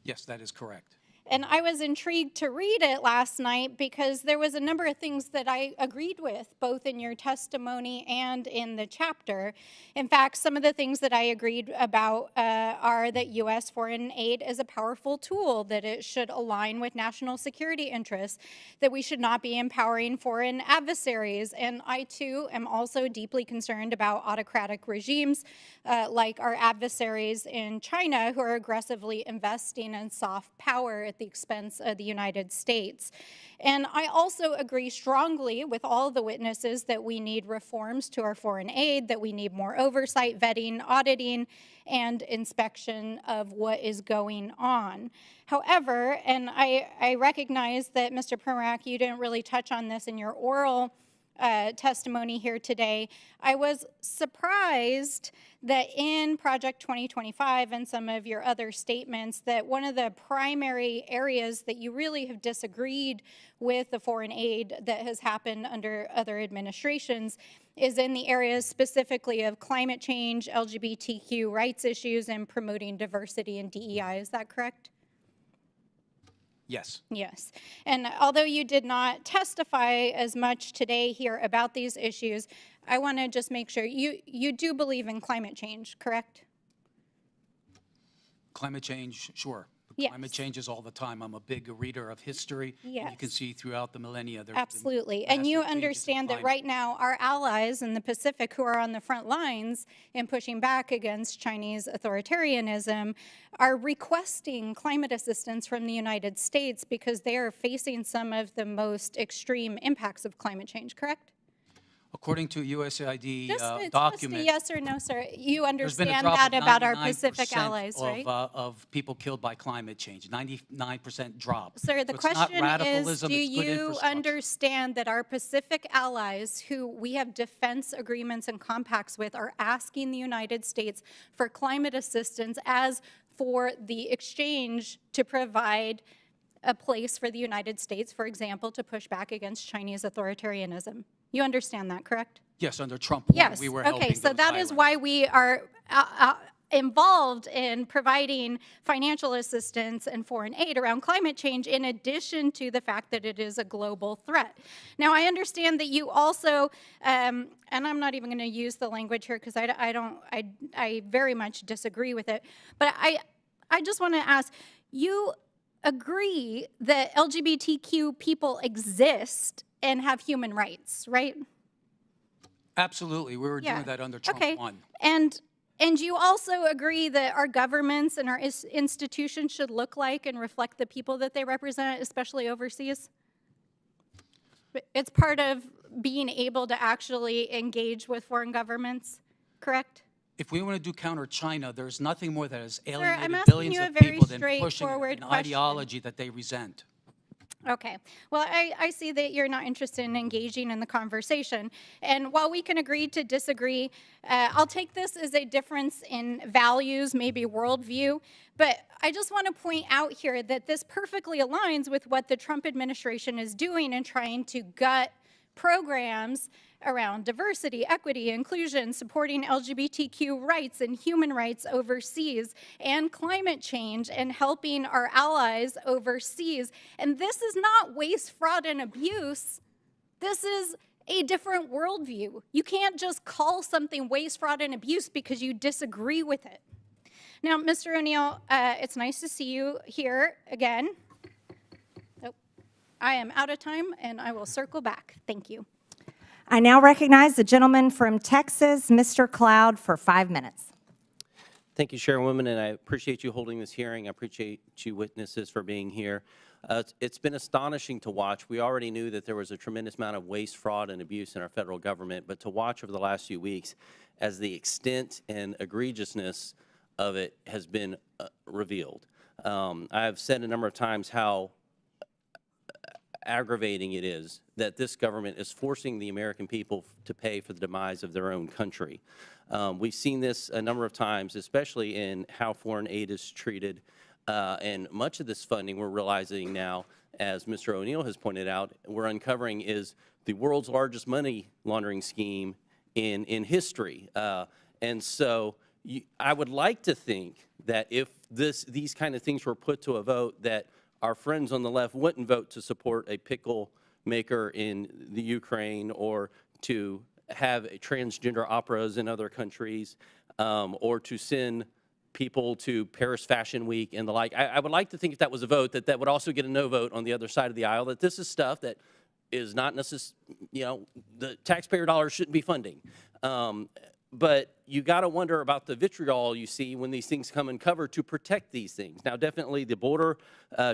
Yes, that is correct. And I was intrigued to read it last night because there was a number of things that I agreed with, both in your testimony and in the chapter. In fact, some of the things that I agreed about are that U.S. foreign aid is a powerful tool, that it should align with national security interests, that we should not be empowering foreign adversaries. And I, too, am also deeply concerned about autocratic regimes like our adversaries in China, who are aggressively investing in soft power at at the expense of the United States. And I also agree strongly with all the witnesses that we need reforms to our foreign aid, that we need more oversight, vetting, auditing, and inspection of what is going on. However, and I recognize that, Mr. Primorac, you didn't really touch on this in your oral testimony here today. I was surprised that in Project 2025 and some of your other statements that one of the primary areas that you really have disagreed with the foreign aid that has happened under other administrations is in the areas specifically of climate change, LGBTQ rights issues, and promoting diversity and DEI. Is that correct? Yes. Yes. And although you did not testify as much today here about these issues, I want to just make sure you do believe in climate change, correct? Climate change, sure. Yes. Climate changes all the time. I'm a big reader of history. Yes. And you can see throughout the millennia there Absolutely. And you understand that right now our allies in the Pacific who are on the front lines in pushing back against Chinese authoritarianism are requesting climate assistance from the United States because they are facing some of the most extreme impacts of climate change, correct? According to USAID Just document, a yes or no, sir. You there's been a understand drop that of about our 99% Pacific allies, right? of people killed by climate change, 99% drop. Sir, the So it's not question is, radicalism, do it's good you infrastructure. understand that our Pacific allies, who we have defense agreements and compacts with, are asking the United States for climate assistance as for the exchange to provide a place for the United States, for example, to push back against Chinese authoritarianism? You understand that, correct? Yes, under Trump, Yes. we were Okay, helping so those that is islands. why we are involved in providing financial assistance and foreign aid around climate change, in addition to the fact that it is a global threat. Now, I understand that you also, and I'm not even going to use the language here because I very much disagree with it, but I just want to ask, you agree that LGBTQ people exist and have human rights, right? Absolutely, we were doing that under Trump 1. And you also agree that our governments and our institutions should look like and reflect the people that they represent, especially overseas? It's part of being able to actually engage with foreign governments, correct? If we want to do counter China, there's nothing more that has I'm alienated asking billions you a of very people than pushing straightforward an question. ideology that they resent. Okay. Well, I see that you're not interested in engaging in the conversation. And while we can agree to disagree, I'll take this as a difference in values, maybe worldview. But I just want to point out here that this perfectly aligns with what the Trump administration is doing in trying to gut programs around diversity, equity, inclusion, supporting LGBTQ rights and human rights overseas, and climate change, and helping our allies overseas. And this is not waste, fraud, and abuse. This is a different worldview. You can't just call something waste, fraud, and abuse because you disagree with it. Now, Mr. O'Neill, it's nice to see you here again. Oh, I am out of time, and I will circle back. Thank you. I now recognize the gentleman from Texas, Mr. Cloud, for 5 minutes. Thank you, Chairwoman, and I appreciate you holding this hearing. I appreciate you witnesses for being here. It's been astonishing to watch. We already knew that there was a tremendous amount of waste, fraud, and abuse in our federal government, but to watch over the last few weeks as the extent and egregiousness of it has been revealed. I've said a number of times how aggravating it is that this government is forcing the American people to pay for the demise of their own country. We've seen this a number of times, especially in how foreign aid is treated. And much of this funding, we're realizing now, as Mr. O'Neill has pointed out, we're uncovering is the world's largest money laundering scheme in history. And so I would like to think that if these kind of things were put to a vote, that our friends on the left wouldn't vote to support a pickle maker in the Ukraine, or to have transgender operas in other countries, or to send people to Paris Fashion Week and the like. I would like to think if that was a vote, that would also get a no vote on the other side of the aisle, that this is stuff that is not necessarily, the taxpayer dollars shouldn't be funding. but you got to wonder about the vitriol you see when these things come uncovered to protect these things. Now, definitely the border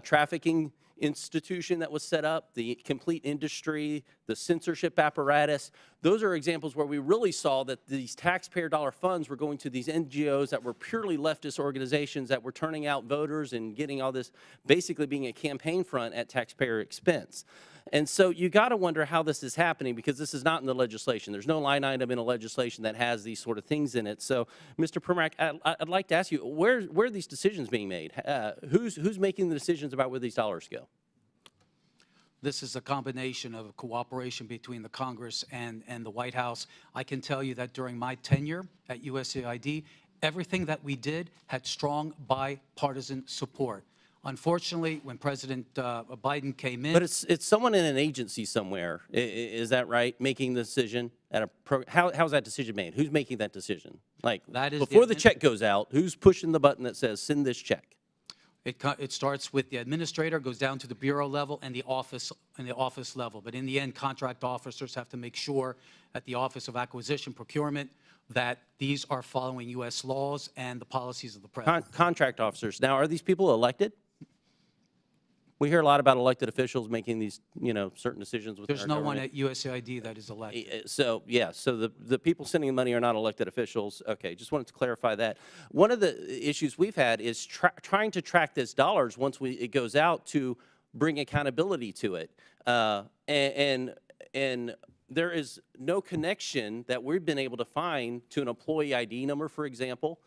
trafficking institution that was set up, the complete industry, the censorship apparatus, those are examples where we really saw that these taxpayer dollar funds were going to these NGOs that were purely leftist organizations that were turning out voters and getting all this, basically being a campaign front at taxpayer expense. And so you got to wonder how this is happening, because this is not in the legislation. There's no line item in a legislation that has these sort of things in it. So, Mr. Primorac, I'd like to ask you, where are these decisions being made? Who's making the decisions about where these dollars go? This is a combination of cooperation between the Congress and the White House. I can tell you that during my tenure at USAID, everything that we did had strong bipartisan support. Unfortunately, when President Biden came in— But it's someone in an agency somewhere, is that right, making the decision at a how's that decision made? Who's making that decision? Like, That is before the check goes out, who's pushing the button that says send this check? It starts with the administrator, goes down to the bureau level and the office level. But in the end, contract officers have to make sure at the Office of Acquisition Procurement that these are following U.S. laws and the policies of the president. Contract officers. Now, are these people elected? We hear a lot about elected officials making these, certain decisions with There's no one at USAID that is elected. So, yeah, so the people sending the money are not elected officials. Okay, just wanted to clarify that. One of the issues we've had is trying to track this dollars once it goes out to bring accountability to it. And there is no connection that we've been able to find to an employee ID number, for example,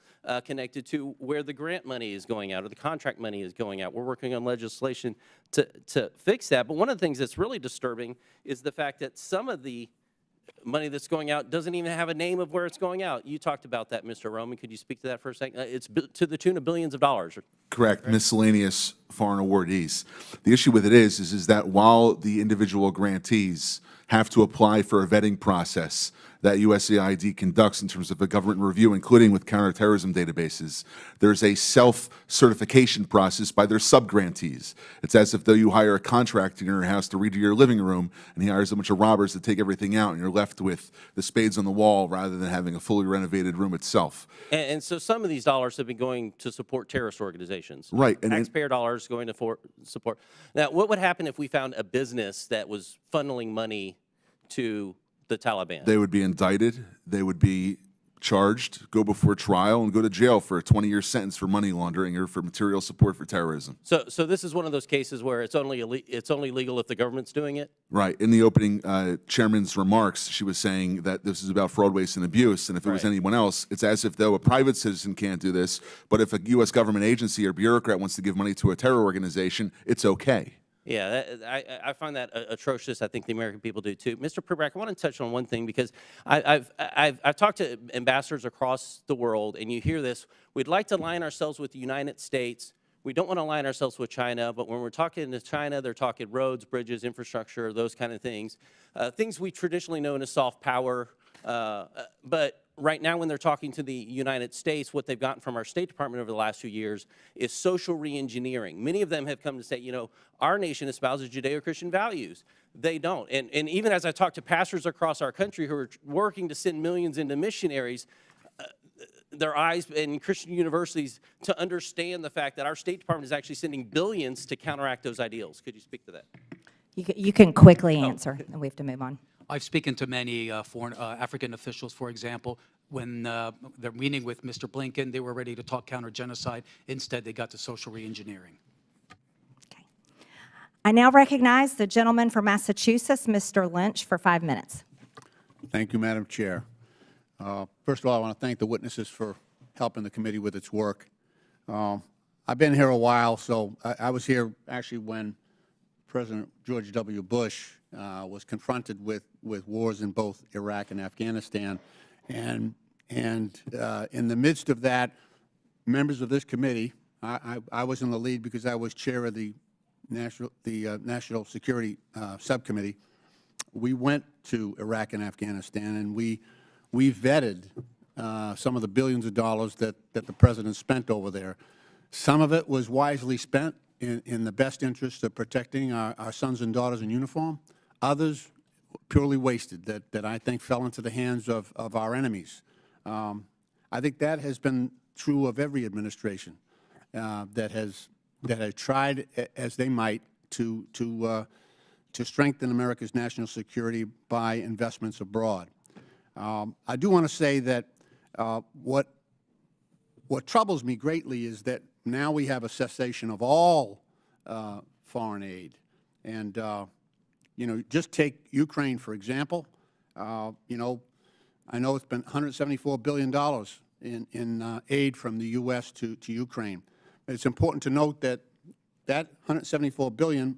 connected to where the grant money is going out or the contract money is going out. We're working on legislation to fix that. But one of the things that's really disturbing is the fact that some of the money that's going out doesn't even have a name of where it's going out. You talked about that, Mr. Roman. Could you speak to that for a second? It's to the tune of billions of dollars. Correct. Miscellaneous foreign awardees. The issue with it is that while the individual grantees have to apply for a vetting process that USAID conducts in terms of a government review, including with counterterrorism databases, there's a self-certification process by their sub-grantees. It's as if though you hire a contractor in your house to redo your living room, and he hires a bunch of robbers to take everything out, and you're left with the spades on the wall rather than having a fully renovated room itself. And so some of these dollars have been going to support terrorist organizations. Right. Taxpayer dollars going to support. Now, what would happen if we found a business that was funneling money to the Taliban? They would be indicted, they would be charged, go before trial, and go to jail for a 20-year sentence for money laundering or for material support for terrorism. So this is one of those cases where it's only legal if the government's doing it? Right. In the opening chairman's remarks, she was saying that this is about fraud, waste, and abuse, and if it was anyone else, it's as if though a private citizen can't do this, but if a U.S. government agency or bureaucrat wants to give money to a terror organization, it's okay. Yeah, I find that atrocious. I think the American people do too. Mr. Primorac, I want to touch on one thing because I've talked to ambassadors across the world, and you hear this. We'd like to align ourselves with the United States. We don't want to align ourselves with China, but when we're talking to China, they're talking roads, bridges, infrastructure, those kind of things. Things we traditionally know as soft power, but right now when they're talking to the United States, what they've gotten from our State Department over the last few years is social re-engineering. Many of them have come to say, our nation espouses Judeo-Christian values. They don't. And even as I talk to pastors across our country who are working to send millions into missionaries, their eyes in Christian universities to understand the fact that our State Department is actually sending billions to counteract those ideals. Could you speak to that? You can quickly answer, and we have to move on. I've spoken to many foreign African officials, for example. When they're meeting with Mr. Blinken, they were ready to talk counter-genocide. Instead, they got to social re-engineering. Okay. I now recognize the gentleman from Massachusetts, Mr. Lynch, for 5 minutes. Thank you, Madam Chair. First of all, I want to thank the witnesses for helping the committee with its work. I've been here a while, so I was here actually when President George W. Bush was confronted with wars in both Iraq and Afghanistan. And in the midst of that, members of this committee, I was in the lead because I was chair of the National Security Subcommittee. We went to Iraq and Afghanistan, and we vetted some of the billions of dollars that the President spent over there. Some of it was wisely spent in the best interest of protecting our sons and daughters in uniform. Others purely wasted that I think fell into the hands of our enemies. I think that has been true of every administration that has tried as they might to strengthen America's national security by investments abroad. I do want to say that what troubles me greatly is that now we have a cessation of all foreign aid, and just take Ukraine for example. I know it's been $174 billion in aid from the U.S. to Ukraine. It's important to note that that $174 billion,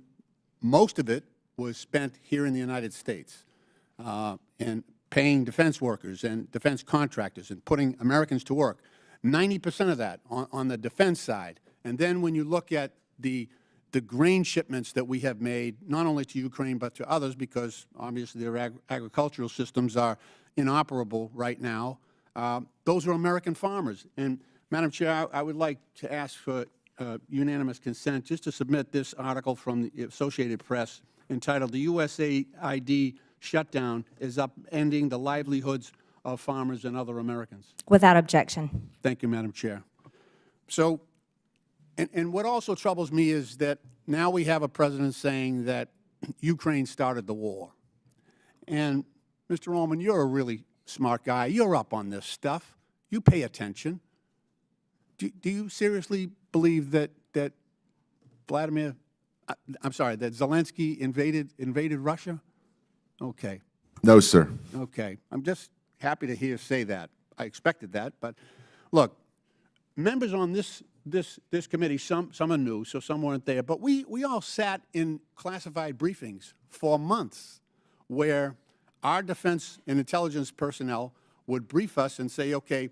most of it was spent here in the United States, and paying defense workers and defense contractors and putting Americans to work. 90% of that on the defense side. And then when you look at the grain shipments that we have made, not only to Ukraine but to others, because obviously their agricultural systems are inoperable right now, those are American farmers. And Madam Chair, I would like to ask for unanimous consent just to submit this article from the Associated Press entitled "The USAID Shutdown is Upending the Livelihoods of Farmers and Other Americans." Without objection. Thank you, Madam Chair. So, and what also troubles me is that now we have a president saying that Ukraine started the war. And, Mr. Noam, you're a really smart guy. You're up on this stuff. You pay attention. Do you seriously believe that that Zelensky invaded Russia? Okay. No, sir. Okay. I'm just happy to hear say that. I expected that, but look, members on this committee, some are new, so some weren't there, but we all sat in classified briefings for months where our defense and intelligence personnel would brief us and say, okay,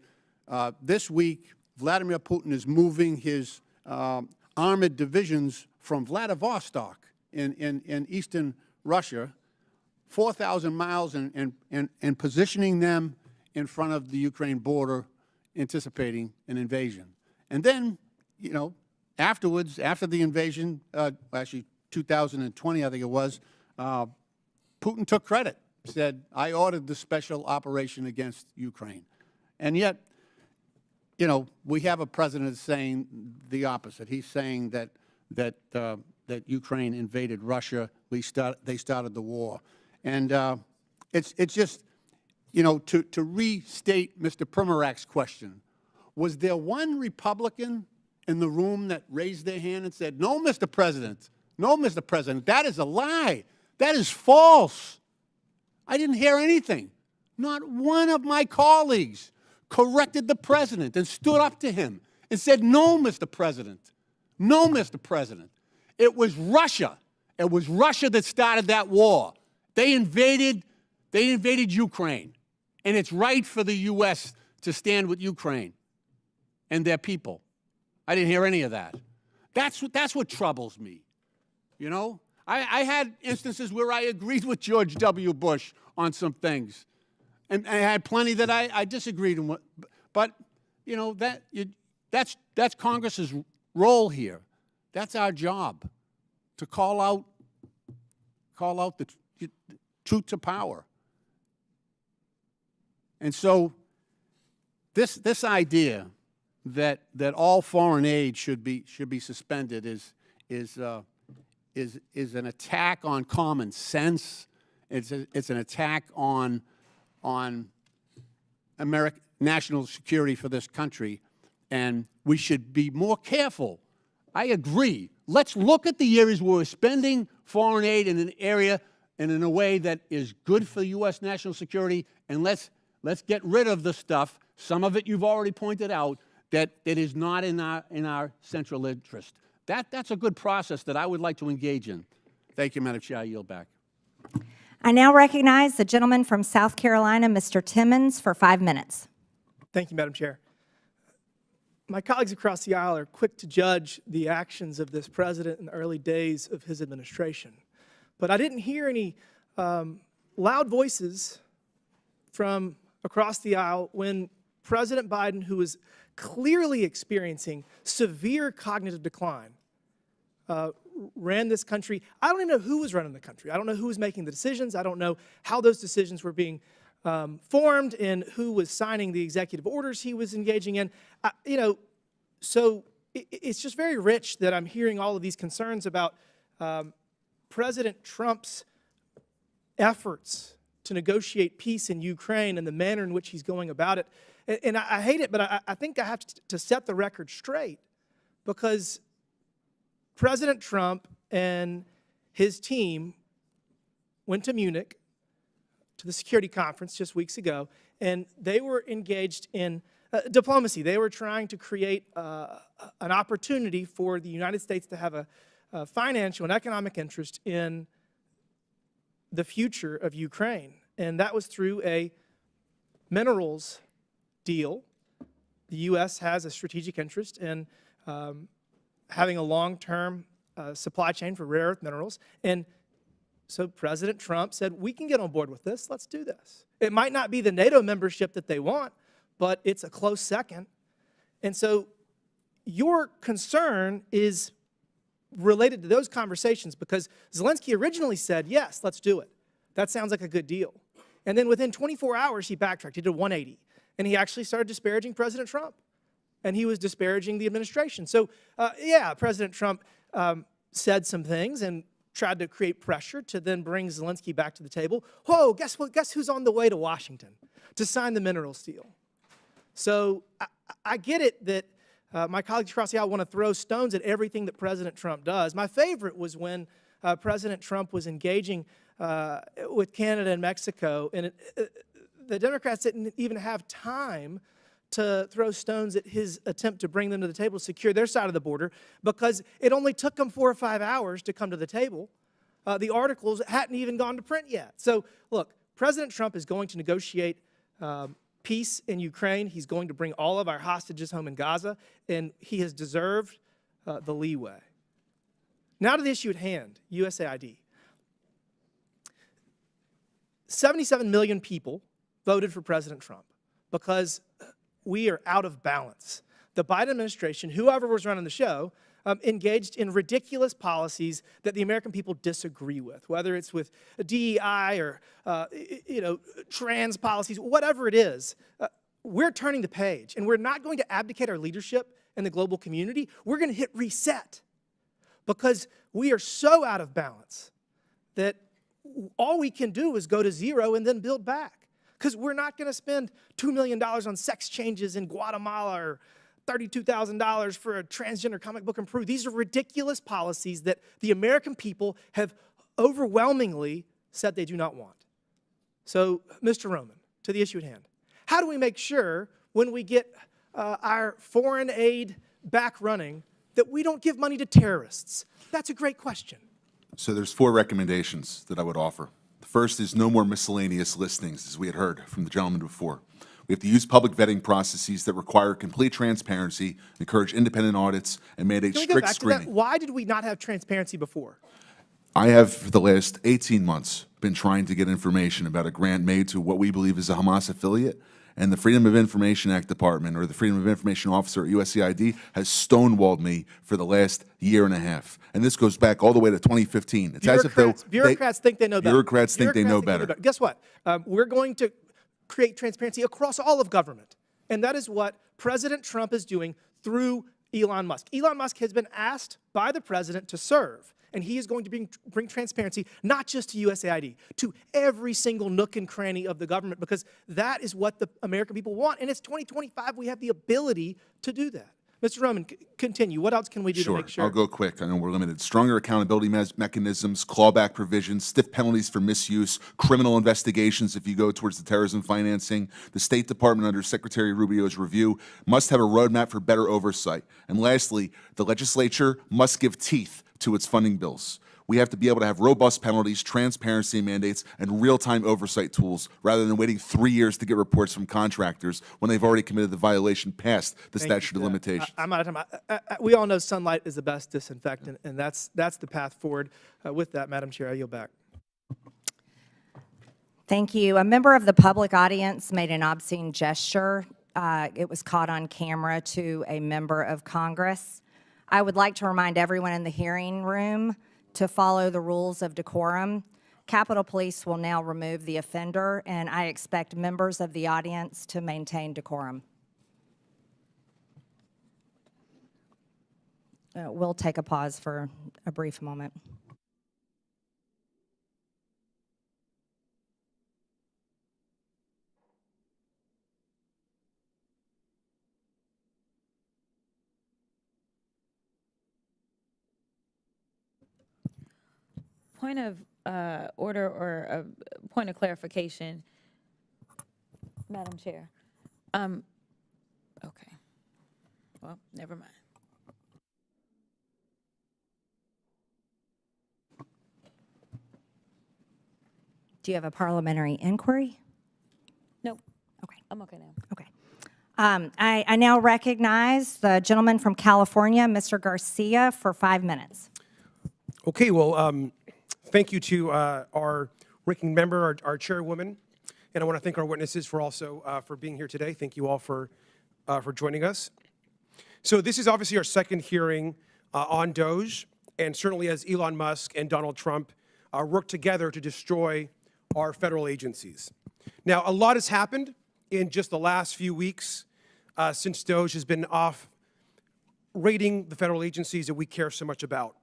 this week Vladimir Putin is moving his armored divisions from Vladivostok in eastern Russia 4,000 miles and positioning them in front of the Ukraine border, anticipating an invasion. And then, afterwards, after the invasion, actually 2020, I think it was, Putin took credit, said, I ordered the special operation against Ukraine. And yet, we have a president saying the opposite. He's saying that Ukraine invaded Russia. They started the war. And it's just, to restate Mr. Primorac's question, was there one Republican in the room that raised their hand and said, no, Mr. President, that is a lie. That is false. I didn't hear anything. Not one of my colleagues corrected the president and stood up to him and said, no, Mr. President. No, Mr. President. It was Russia. It was Russia that started that war. They invaded Ukraine. And it's right for the U.S. to stand with Ukraine and their people. I didn't hear any of that. That's what troubles me. I had instances where I agreed with George W. Bush on some things. And I had plenty that I disagreed with. But, that's Congress's role here. That's our job, to call out the truth to power. And so this idea that all foreign aid should be suspended is an attack on common sense. It's an attack on American national security for this country, and we should be more careful. I agree. Let's look at the areas where we're spending foreign aid in an area and in a way that is good for U.S. national security, and let's get rid of the stuff, some of it you've already pointed out, that is not in our central interest. That's a good process that I would like to engage in. Thank you, Madam Chair. I yield back. I now recognize the gentleman from South Carolina, Mr. Timmons, for 5 minutes. Thank you, Madam Chair. My colleagues across the aisle are quick to judge the actions of this president in the early days of his administration. But I didn't hear any loud voices from across the aisle when President Biden, who was clearly experiencing severe cognitive decline, ran this country. I don't even know who was running the country. I don't know who was making the decisions. I don't know how those decisions were being formed and who was signing the executive orders he was engaging in. So it's just very rich that I'm hearing all of these concerns about President Trump's efforts to negotiate peace in Ukraine and the manner in which he's going about it. And I hate it, but I think I have to set the record straight, because President Trump and his team went to Munich to the security conference just weeks ago, and they were engaged in diplomacy. They were trying to create an opportunity for the United States to have a financial and economic interest in the future of Ukraine. And that was through a minerals deal. The U.S. has a strategic interest in having a long-term supply chain for rare earth minerals. And so President Trump said, we can get on board with this. Let's do this. It might not be the NATO membership that they want, but it's a close second. And so your concern is related to those conversations, because Zelensky originally said, yes, let's do it. That sounds like a good deal. And then within 24 hours, he backtracked. He did a 180. And he actually started disparaging President Trump. And he was disparaging the administration. So, yeah, President Trump said some things and tried to create pressure to then bring Zelensky back to the table. Whoa, guess what? Guess who's on the way to Washington to sign the minerals deal? So I get it that my colleagues across the aisle want to throw stones at everything that President Trump does. My favorite was when President Trump was engaging with Canada and Mexico, and the Democrats didn't even have time to throw stones at his attempt to bring them to the table to secure their side of the border, because it only took them 4 or 5 hours to come to the table. The articles hadn't even gone to print yet. So, look, President Trump is going to negotiate peace in Ukraine. He's going to bring all of our hostages home in Gaza, and he has deserved the leeway. Now to the issue at hand, USAID. 77 million people voted for President Trump because we are out of balance. The Biden administration, whoever was running the show, engaged in ridiculous policies that the American people disagree with, whether it's with DEI or trans policies, whatever it is. We're turning the page, and we're not going to abdicate our leadership in the global community. We're going to hit reset, because we are so out of balance that all we can do is go to zero and then build back. Because we're not going to spend $2 million on sex changes in Guatemala or $32,000 for a transgender comic book in Peru. These are ridiculous policies that the American people have overwhelmingly said they do not want. So, Mr. Roman, to the issue at hand. How do we make sure when we get our foreign aid back running that we don't give money to terrorists? That's a great question. So there's 4 recommendations that I would offer. The first is no more miscellaneous listings, as we had heard from the gentleman before. We have to use public vetting processes that require complete transparency, encourage independent audits, and mandate Can we go strict back screening. to that? Why did we not have transparency before? I have, for the last 18 months, been trying to get information about a grant made to what we believe is a Hamas affiliate, and the Freedom of Information Act Department, or the Freedom of Information Officer at USAID, has stonewalled me for the last year and a half. And this goes back all the way to 2015. It's as if bureaucrats think they know better. Bureaucrats think they know better. Guess what? We're going to create transparency across all of government. And that is what President Trump is doing through Elon Musk. Elon Musk has been asked by the president to serve. And he is going to bring transparency, not just to USAID, to every single nook and cranny of the government, because that is what the American people want. And it's 2025. We have the ability to do that. Mr. Roman, continue. What else can we do to make sure? I'll go quick. I know we're limited. Stronger accountability mechanisms, clawback provisions, stiff penalties for misuse, criminal investigations if you go towards the terrorism financing. The State Department, under Secretary Rubio's review, must have a roadmap for better oversight. And lastly, the legislature must give teeth to its funding bills. We have to be able to have robust penalties, transparency mandates, and real-time oversight tools, rather than waiting 3 years to get reports from contractors when they've already committed the violation past the statute of limitations. I'm out of time. We all know sunlight is the best disinfectant, and that's the path forward. With that, Madam Chair, I yield back. Thank you. A member of the public audience made an obscene gesture. It was caught on camera to a member of Congress. I would like to remind everyone in the hearing room to follow the rules of decorum. Capitol Police will now remove the offender, and I expect members of the audience to maintain decorum. We'll take a pause for a brief moment. Point of order or a point of clarification, Madam Chair. Okay. Well, never mind. Do you have a parliamentary inquiry? Nope. Okay. I'm okay now. Okay. I now recognize the gentleman from California, Mr. Garcia, for 5 minutes. Okay, well, thank you to our ranking member, our chairwoman, and I want to thank our witnesses for also for being here today. Thank you all for joining us. So this is obviously our second hearing on DOGE, and certainly as Elon Musk and Donald Trump work together to destroy our federal agencies. Now, a lot has happened in just the last few weeks since DOGE has been off raiding the federal agencies that we care so much about.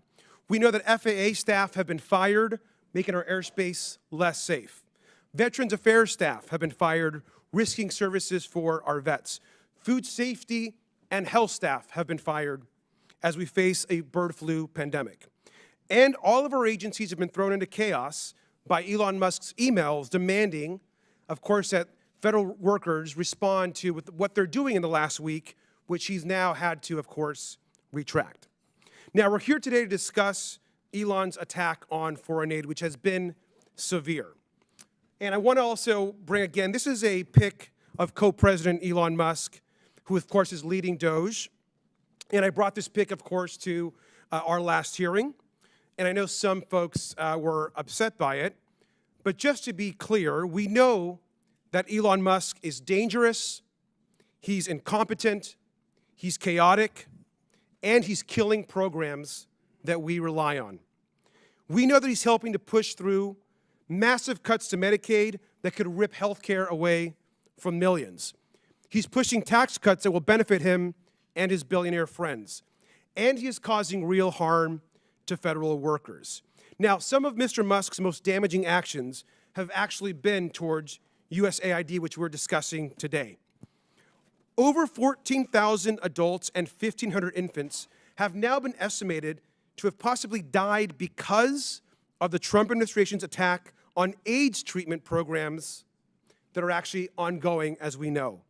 We know that FAA staff have been fired, making our airspace less safe. Veterans Affairs staff have been fired, risking services for our vets. Food safety and health staff have been fired as we face a bird flu pandemic. And all of our agencies have been thrown into chaos by Elon Musk's emails demanding, of course, that federal workers respond to what they're doing in the last week, which he's now had to, of course, retract. Now, we're here today to discuss Elon's attack on foreign aid, which has been severe. And I want to also bring, again, this is a pic of co-president Elon Musk, who, of course, is leading DOGE. And I brought this pic, of course, to our last hearing. And I know some folks were upset by it. But just to be clear, we know that Elon Musk is dangerous, he's incompetent, he's chaotic, and he's killing programs that we rely on. We know that he's helping to push through massive cuts to Medicaid that could rip health care away from millions. He's pushing tax cuts that will benefit him and his billionaire friends. And he is causing real harm to federal workers. Now, some of Mr. Musk's most damaging actions have actually been towards USAID, which we're discussing today. Over 14,000 adults and 1,500 infants have now been estimated to have possibly died because of the Trump administration's attack on AIDS treatment programs that are actually ongoing, as we know.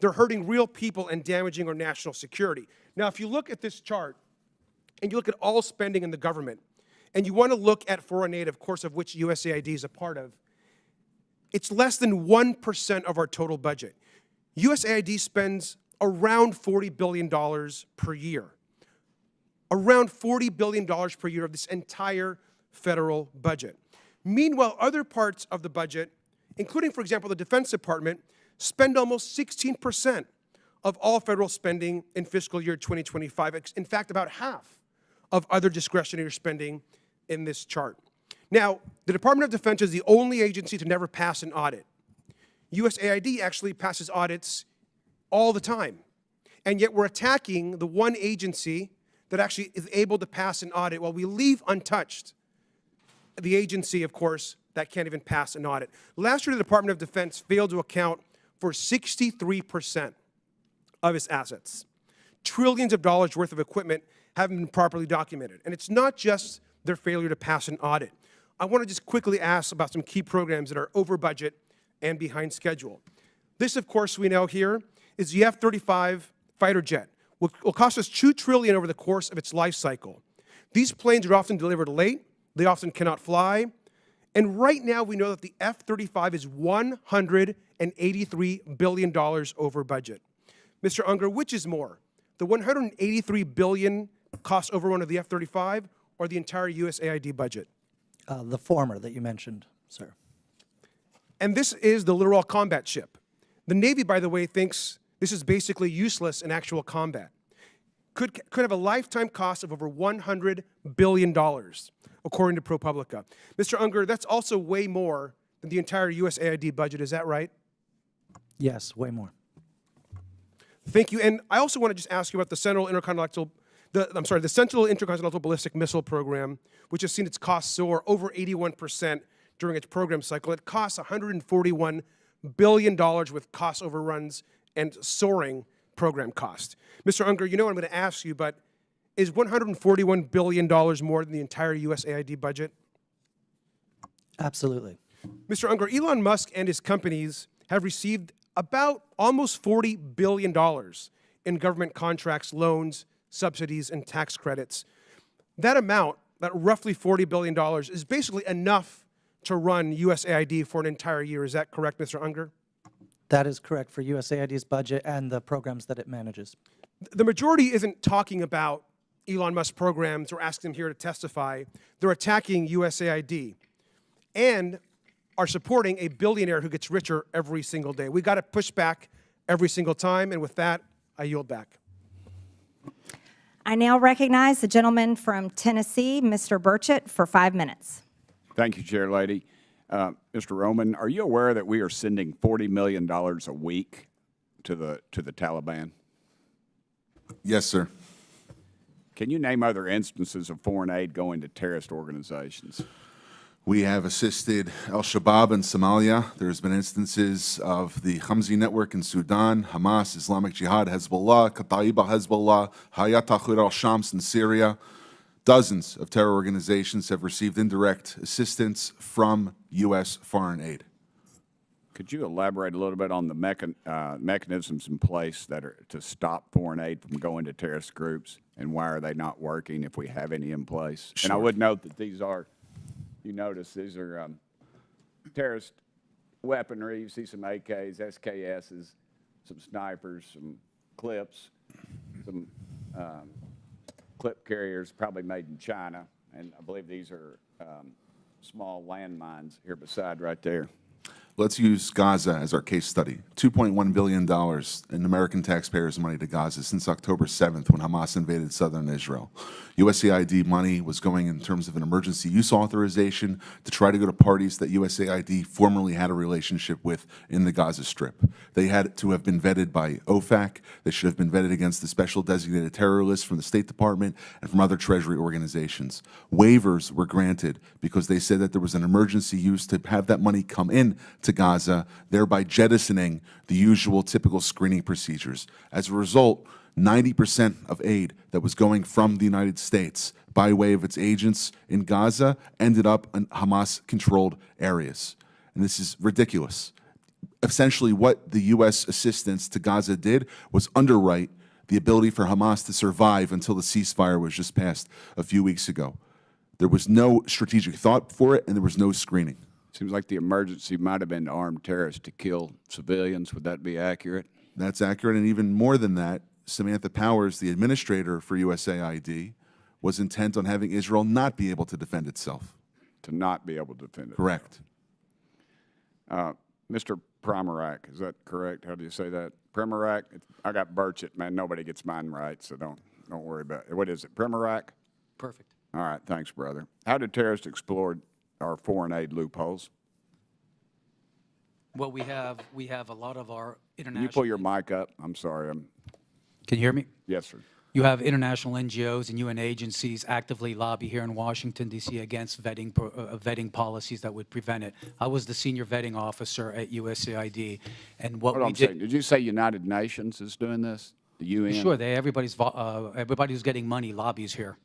They're hurting real people and damaging our national security. Now, if you look at this chart, and you look at all spending in the government, and you want to look at foreign aid, of course, of which USAID is a part of, it's less than 1% of our total budget. USAID spends around $40 billion per year. Around $40 billion per year of this entire federal budget. Meanwhile, other parts of the budget, including, for example, the Defense Department, spend almost 16% of all federal spending in fiscal year 2025. In fact, about half of other discretionary spending in this chart. Now, the Department of Defense is the only agency to never pass an audit. USAID actually passes audits all the time. And yet we're attacking the one agency that actually is able to pass an audit while we leave untouched the agency, of course, that can't even pass an audit. Last year, the Department of Defense failed to account for 63% of its assets. Trillions of dollars worth of equipment haven't been properly documented. And it's not just their failure to pass an audit. I want to just quickly ask about some key programs that are over budget and behind schedule. This, of course, we know here is the F-35 fighter jet, which will cost us $2 trillion over the course of its life cycle. These planes are often delivered late, they often cannot fly, and right now we know that the F-35 is $183 billion over budget. Mr. Unger, which is more, the $183 billion cost overrun of the F-35 or the entire USAID budget? The former that you mentioned, sir. And this is the Littoral Combat Ship. The Navy, by the way, thinks this is basically useless in actual combat. could have a lifetime cost of over $100 billion, according to ProPublica. Mr. Unger, that's also way more than the entire USAID budget. Is that right? Yes, way more. Thank you. And I also want to just ask you about the Central Intercontinental Ballistic Missile Program, which has seen its costs soar over 81% during its program cycle. It costs $141 billion with cost overruns and soaring program cost. Mr. Unger, you know what I'm going to ask you, but is $141 billion more than the entire USAID budget? Absolutely. Mr. Unger, Elon Musk and his companies have received about almost $40 billion in government contracts, loans, subsidies, and tax credits. That amount, that roughly $40 billion, is basically enough to run USAID for an entire year. Is that correct, Mr. Unger? That is correct for USAID's budget and the programs that it manages. The majority isn't talking about Elon Musk programs or asking them here to testify. They're attacking USAID and are supporting a billionaire who gets richer every single day. We got to push back every single time, and with that, I yield back. I now recognize the gentleman from Tennessee, Mr. Burchett, for 5 minutes. Thank you, Chair Lady. Mr. Roman, are you aware that we are sending $40 million a week to the Taliban? Yes, sir. Can you name other instances of foreign aid going to terrorist organizations? We have assisted al-Shabaab in Somalia. There's been instances of the Khamsi network in Sudan, Hamas, Islamic Jihad, Hezbollah, Kata'iba Hezbollah, Hayat Tahrir al-Shams in Syria. Dozens of terror organizations have received indirect assistance from U.S. foreign aid. Could you elaborate a little bit on the mechanisms in place that are to stop foreign aid from going to terrorist groups, and why are they not working if we have any in place? Sure. And I would note that these are, you notice, these are terrorist weaponry. You see some AKs, SKSs, some snipers, some clips, some clip carriers, probably made in China, and I believe these are small landmines here beside right there. Let's use Gaza as our case study. $2.1 billion in American taxpayers' money to Gaza since October 7th when Hamas invaded southern Israel. USAID money was going in terms of an emergency use authorization to try to go to parties that USAID formerly had a relationship with in the Gaza Strip. They had to have been vetted by OFAC. They should have been vetted against the special designated terror list from the State Department and from other Treasury organizations. Waivers were granted because they said that there was an emergency use to have that money come in to Gaza, thereby jettisoning the usual typical screening procedures. As a result, 90% of aid that was going from the United States by way of its agents in Gaza ended up in Hamas-controlled areas. And this is ridiculous. Essentially, what the U.S. assistance to Gaza did was underwrite the ability for Hamas to survive until the ceasefire was just passed a few weeks ago. There was no strategic thought for it, and there was no screening. Seems like the emergency might have been armed terrorists to kill civilians. Would that be accurate? That's accurate, and even more than that, Samantha Powers, the administrator for USAID, was intent on having Israel not be able to defend itself. To not be able to defend it. Correct. Mr. Primorac, is that correct? How do you say that? Primorac? I got Burchett, man. Nobody gets mine right, so don't worry about it. What is it, Primorac? Perfect. All right, thanks, brother. How did terrorists exploit our foreign aid loopholes? Well, we have a lot of our international. Can you pull your mic up? I'm sorry. Can you hear me? Yes, sir. You have international NGOs and UN agencies actively lobby here in Washington, D.C. against vetting policies that would prevent it. I was the senior vetting officer at USAID, and what Hold on we a second. Did you say United Nations is doing this? The UN? Sure, everybody who's getting money lobbies here.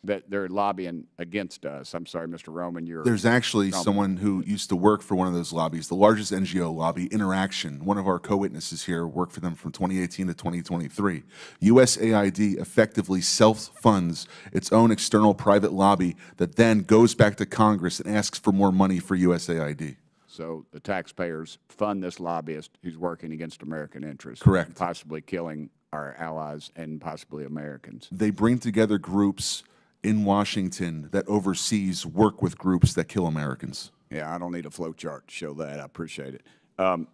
That they're lobbying against us. I'm sorry, Mr. Roman, you're... There's actually someone who used to work for one of those lobbies, the largest NGO lobby, Interaction. One of our co-witnesses here worked for them from 2018 to 2023. USAID effectively self-funds its own external private lobby that then goes back to Congress and asks for more money for USAID. So the taxpayers fund this lobbyist who's working against American interests. Correct. And possibly killing our allies and possibly Americans. They bring together groups in Washington that overseas work with groups that kill Americans. Yeah, I don't need a flow chart to show that. I appreciate it. Do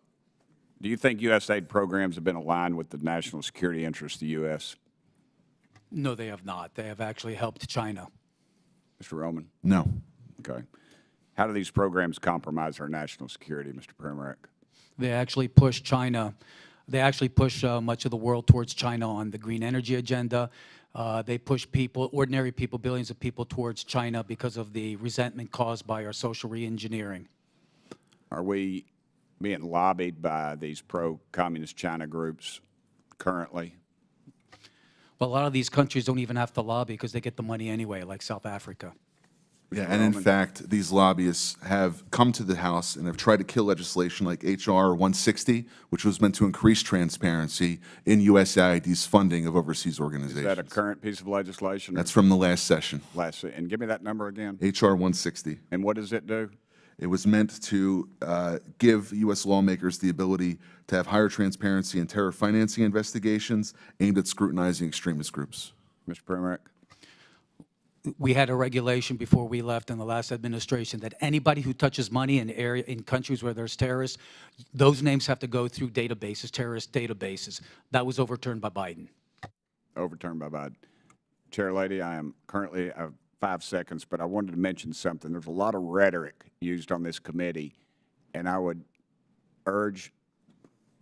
you think USAID programs have been aligned with the national security interests of the U.S.? No, they have not. They have actually helped China. Mr. Roman? No. Okay. How do these programs compromise our national security, Mr. Primorac? They actually push China. They actually push much of the world towards China on the green energy agenda. They push people, ordinary people, billions of people towards China because of the resentment caused by our social reengineering. Are we being lobbied by these pro-communist China groups currently? Well, a lot of these countries don't even have to lobby because they get the money anyway, like South Africa. Yeah, and in fact, these lobbyists have come to the House and have tried to kill legislation like H.R. 160, which was meant to increase transparency in USAID's funding of overseas organizations. Is that a current piece of legislation? That's from the last session. And give me that number again. H.R. 160. And what does it do? It was meant to give U.S. lawmakers the ability to have higher transparency in terror financing investigations aimed at scrutinizing extremist groups. Mr. Primorac? We had a regulation before we left in the last administration that anybody who touches money in countries where there's terrorists, those names have to go through databases, terrorist databases. That was overturned by Biden. Overturned by Biden. Chair Lady, I am currently 5 seconds, but I wanted to mention something. There's a lot of rhetoric used on this committee, and I would urge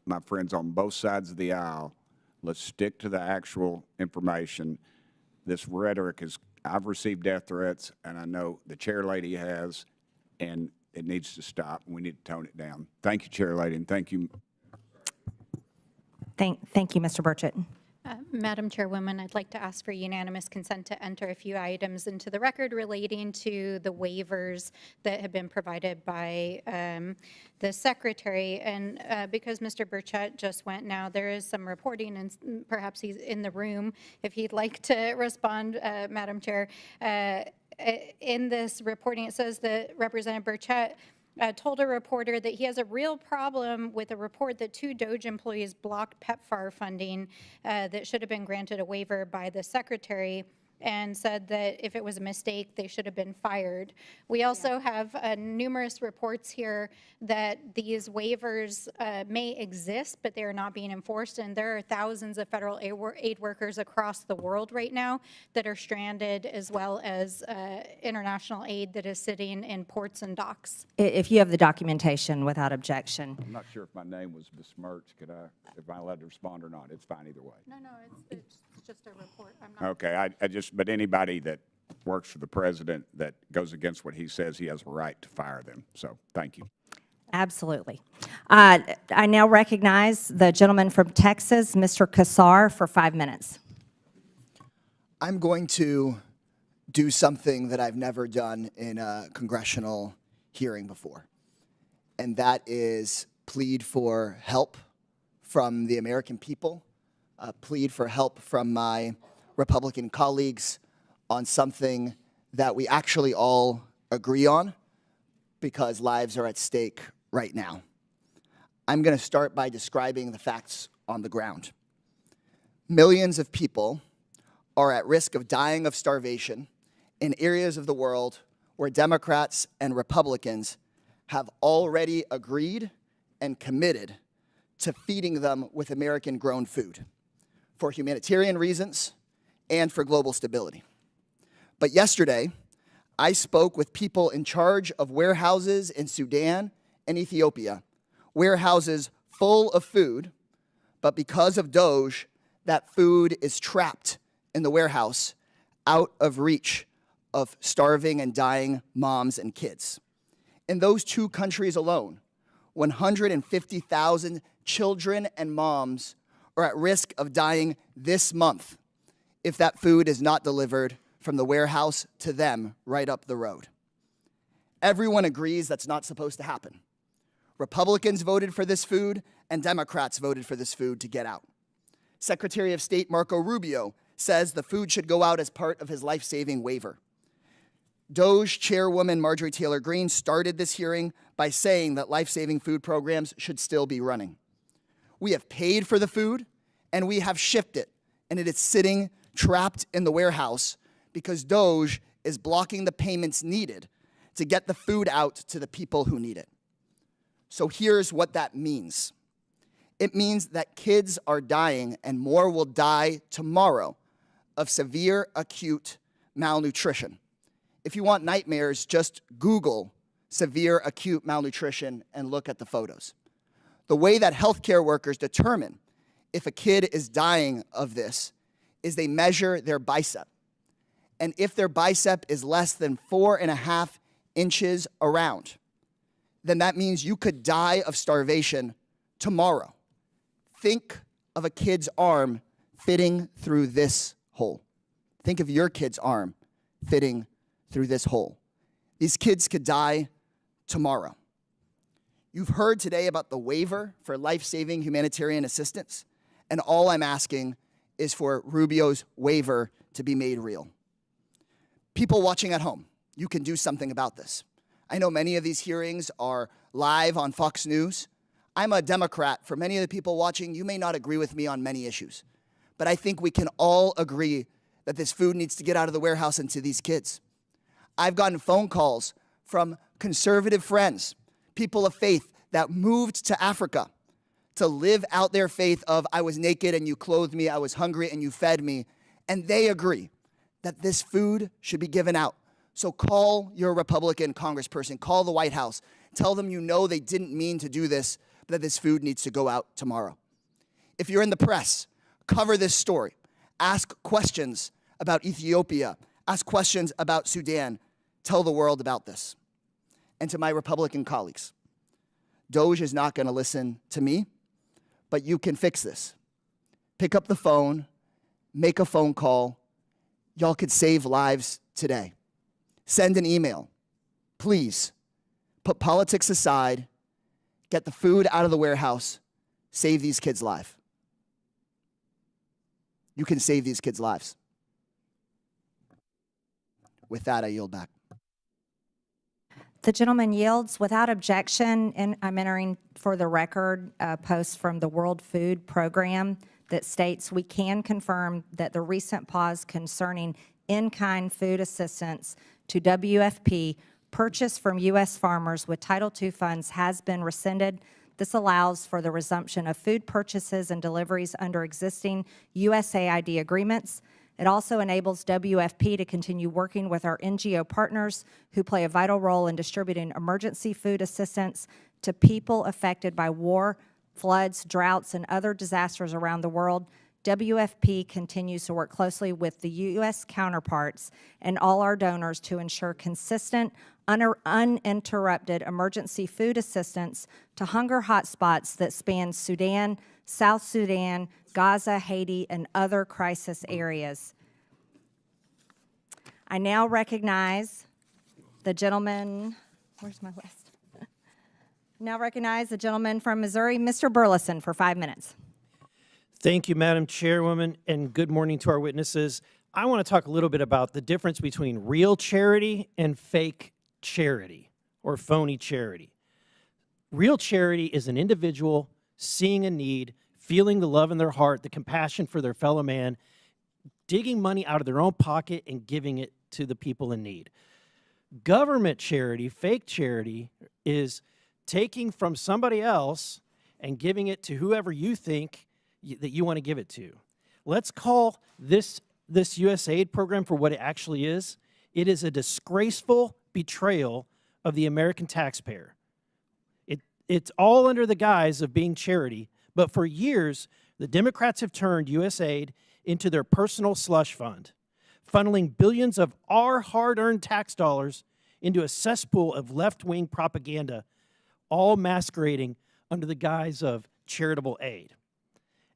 my friends on both sides of the aisle, let's stick to the actual information. This rhetoric is, I've received death threats, and I know the Chair Lady has, and it needs to stop. We need to tone it down. Thank you, Chair Lady, and thank you. Thank you, Mr. Burchett. Madam Chairwoman, I'd like to ask for unanimous consent to enter a few items into the record relating to the waivers that have been provided by the Secretary. And because Mr. Burchett just went now, there is some reporting, and perhaps he's in the room if he'd like to respond, Madam Chair. In this reporting, it says that Representative Burchett told a reporter that he has a real problem with a report that 2 DOGE employees blocked PEPFAR funding that should have been granted a waiver by the Secretary, and said that if it was a mistake, they should have been fired. We also have numerous reports here that these waivers may exist, but they are not being enforced, and there are thousands of federal aid workers across the world right now that are stranded, as well as international aid that is sitting in ports and docks. If you have the documentation without objection. I'm not sure if my name was besmirched. If I'm allowed to respond or not? It's fine either way. No, it's just a report. I'm not. Okay, but anybody that works for the president that goes against what he says, he has a right to fire them. So, thank you. Absolutely. I now recognize the gentleman from Texas, Mr. Kassar, for 5 minutes. I'm going to do something that I've never done in a congressional hearing before, and that is plead for help from the American people, plead for help from my Republican colleagues on something that we actually all agree on, because lives are at stake right now. I'm going to start by describing the facts on the ground. Millions of people are at risk of dying of starvation in areas of the world where Democrats and Republicans have already agreed and committed to feeding them with American-grown food for humanitarian reasons and for global stability. But yesterday, I spoke with people in charge of warehouses in Sudan and Ethiopia, warehouses full of food, but because of DOGE, that food is trapped in the warehouse out of reach of starving and dying moms and kids. In those 2 countries alone, 150,000 children and moms are at risk of dying this month if that food is not delivered from the warehouse to them right up the road. Everyone agrees that's not supposed to happen. Republicans voted for this food, and Democrats voted for this food to get out. Secretary of State Marco Rubio says the food should go out as part of his life-saving waiver. DOGE Chairwoman Marjorie Taylor Greene started this hearing by saying that life-saving food programs should still be running. We have paid for the food, and we have shipped it, and it is sitting trapped in the warehouse because DOGE is blocking the payments needed to get the food out to the people who need it. So here's what that means. It means that kids are dying, and more will die tomorrow of severe acute malnutrition. If you want nightmares, just Google severe acute malnutrition and look at the photos. The way that healthcare workers determine if a kid is dying of this is they measure their bicep. And if their bicep is less than 4.5 inches around, then that means you could die of starvation tomorrow. Think of a kid's arm fitting through this hole. Think of your kid's arm fitting through this hole. These kids could die tomorrow. You've heard today about the waiver for life-saving humanitarian assistance, and all I'm asking is for Rubio's waiver to be made real. People watching at home, you can do something about this. I know many of these hearings are live on Fox News. I'm a Democrat. For many of the people watching, you may not agree with me on many issues, but I think we can all agree that this food needs to get out of the warehouse and to these kids. I've gotten phone calls from conservative friends, people of faith that moved to Africa to live out their faith of I was naked and you clothed me, I was hungry and you fed me, and they agree that this food should be given out. So call your Republican congressperson, call the White House, tell them you know they didn't mean to do this, but that this food needs to go out tomorrow. If you're in the press, cover this story. Ask questions about Ethiopia. Ask questions about Sudan. Tell the world about this. And to my Republican colleagues, DOJ is not going to listen to me, but you can fix this. Pick up the phone, make a phone call. Y'all could save lives today. Send an email. Please, put politics aside, get the food out of the warehouse, save these kids' lives. You can save these kids' lives. With that, I yield back. The gentleman yields without objection, and I'm entering for the record a post from the World Food Program that states we can confirm that the recent pause concerning in-kind food assistance to WFP purchased from U.S. farmers with Title II funds has been rescinded. This allows for the resumption of food purchases and deliveries under existing USAID agreements. It also enables WFP to continue working with our NGO partners who play a vital role in distributing emergency food assistance to people affected by war, floods, droughts, and other disasters around the world. WFP continues to work closely with the U.S. counterparts and all our donors to ensure consistent, uninterrupted emergency food assistance to hunger hotspots that span Sudan, South Sudan, Gaza, Haiti, and other crisis areas. I now recognize the gentleman, where's my list? Now recognize the gentleman from Missouri, Mr. Burleson, for 5 minutes. Thank you, Madam Chairwoman, and good morning to our witnesses. I want to talk a little bit about the difference between real charity and fake charity or phony charity. Real charity is an individual seeing a need, feeling the love in their heart, the compassion for their fellow man, digging money out of their own pocket and giving it to the people in need. Government charity, fake charity, is taking from somebody else and giving it to whoever you think that you want to give it to. Let's call this USAID program for what it actually is. It is a disgraceful betrayal of the American taxpayer. It's all under the guise of being charity, but for years, the Democrats have turned USAID into their personal slush fund, funneling billions of our hard-earned tax dollars into a cesspool of left-wing propaganda, all masquerading under the guise of charitable aid.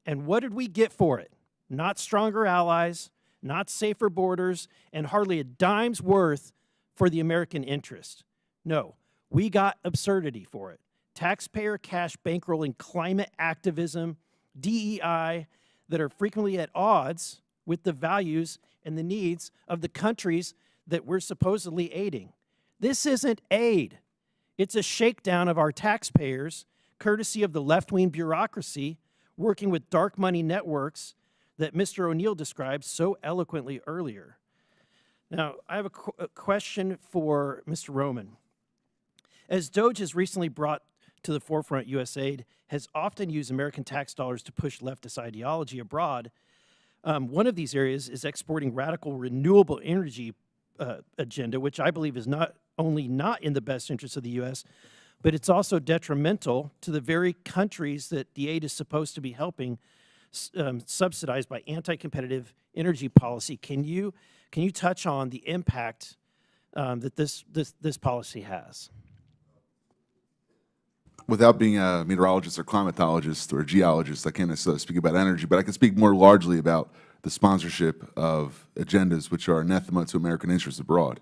And what did we get for it? Not stronger allies, not safer borders, and hardly a dime's worth for the American interest. No, we got absurdity for it. Taxpayer cash bankrolling climate activism, DEI, that are frequently at odds with the values and the needs of the countries that we're supposedly aiding. This isn't aid. It's a shakedown of our taxpayers, courtesy of the left-wing bureaucracy working with dark money networks that Mr. O'Neill described so eloquently earlier. Now, I have a question for Mr. Roman. As DOJ has recently brought to the forefront, USAID has often used American tax dollars to push leftist ideology abroad. One of these areas is exporting radical renewable energy agenda, which I believe is not only not in the best interest of the U.S., but it's also detrimental to the very countries that the aid is supposed to be helping, subsidized by anti-competitive energy policy. Can you touch on the impact that this policy has? Without being a meteorologist or climatologist or geologist, I can't necessarily speak about energy, but I can speak more largely about the sponsorship of agendas which are anathema to American interests abroad.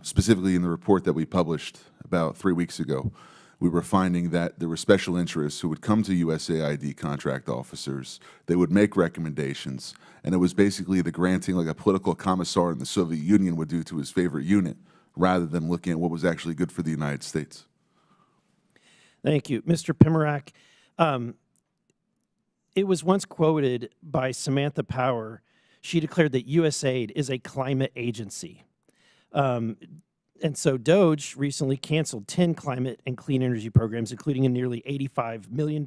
Specifically in the report that we published about 3 weeks ago, we were finding that there were special interests who would come to USAID contract officers, they would make recommendations, and it was basically the granting like a political commissar in the Soviet Union would do to his favorite unit, rather than looking at what was actually good for the United States. Thank you. Mr. Primorac, it was once quoted by Samantha Power. She declared that USAID is a climate agency. And so DOGE recently canceled 10 climate and clean energy programs, including a nearly $85 million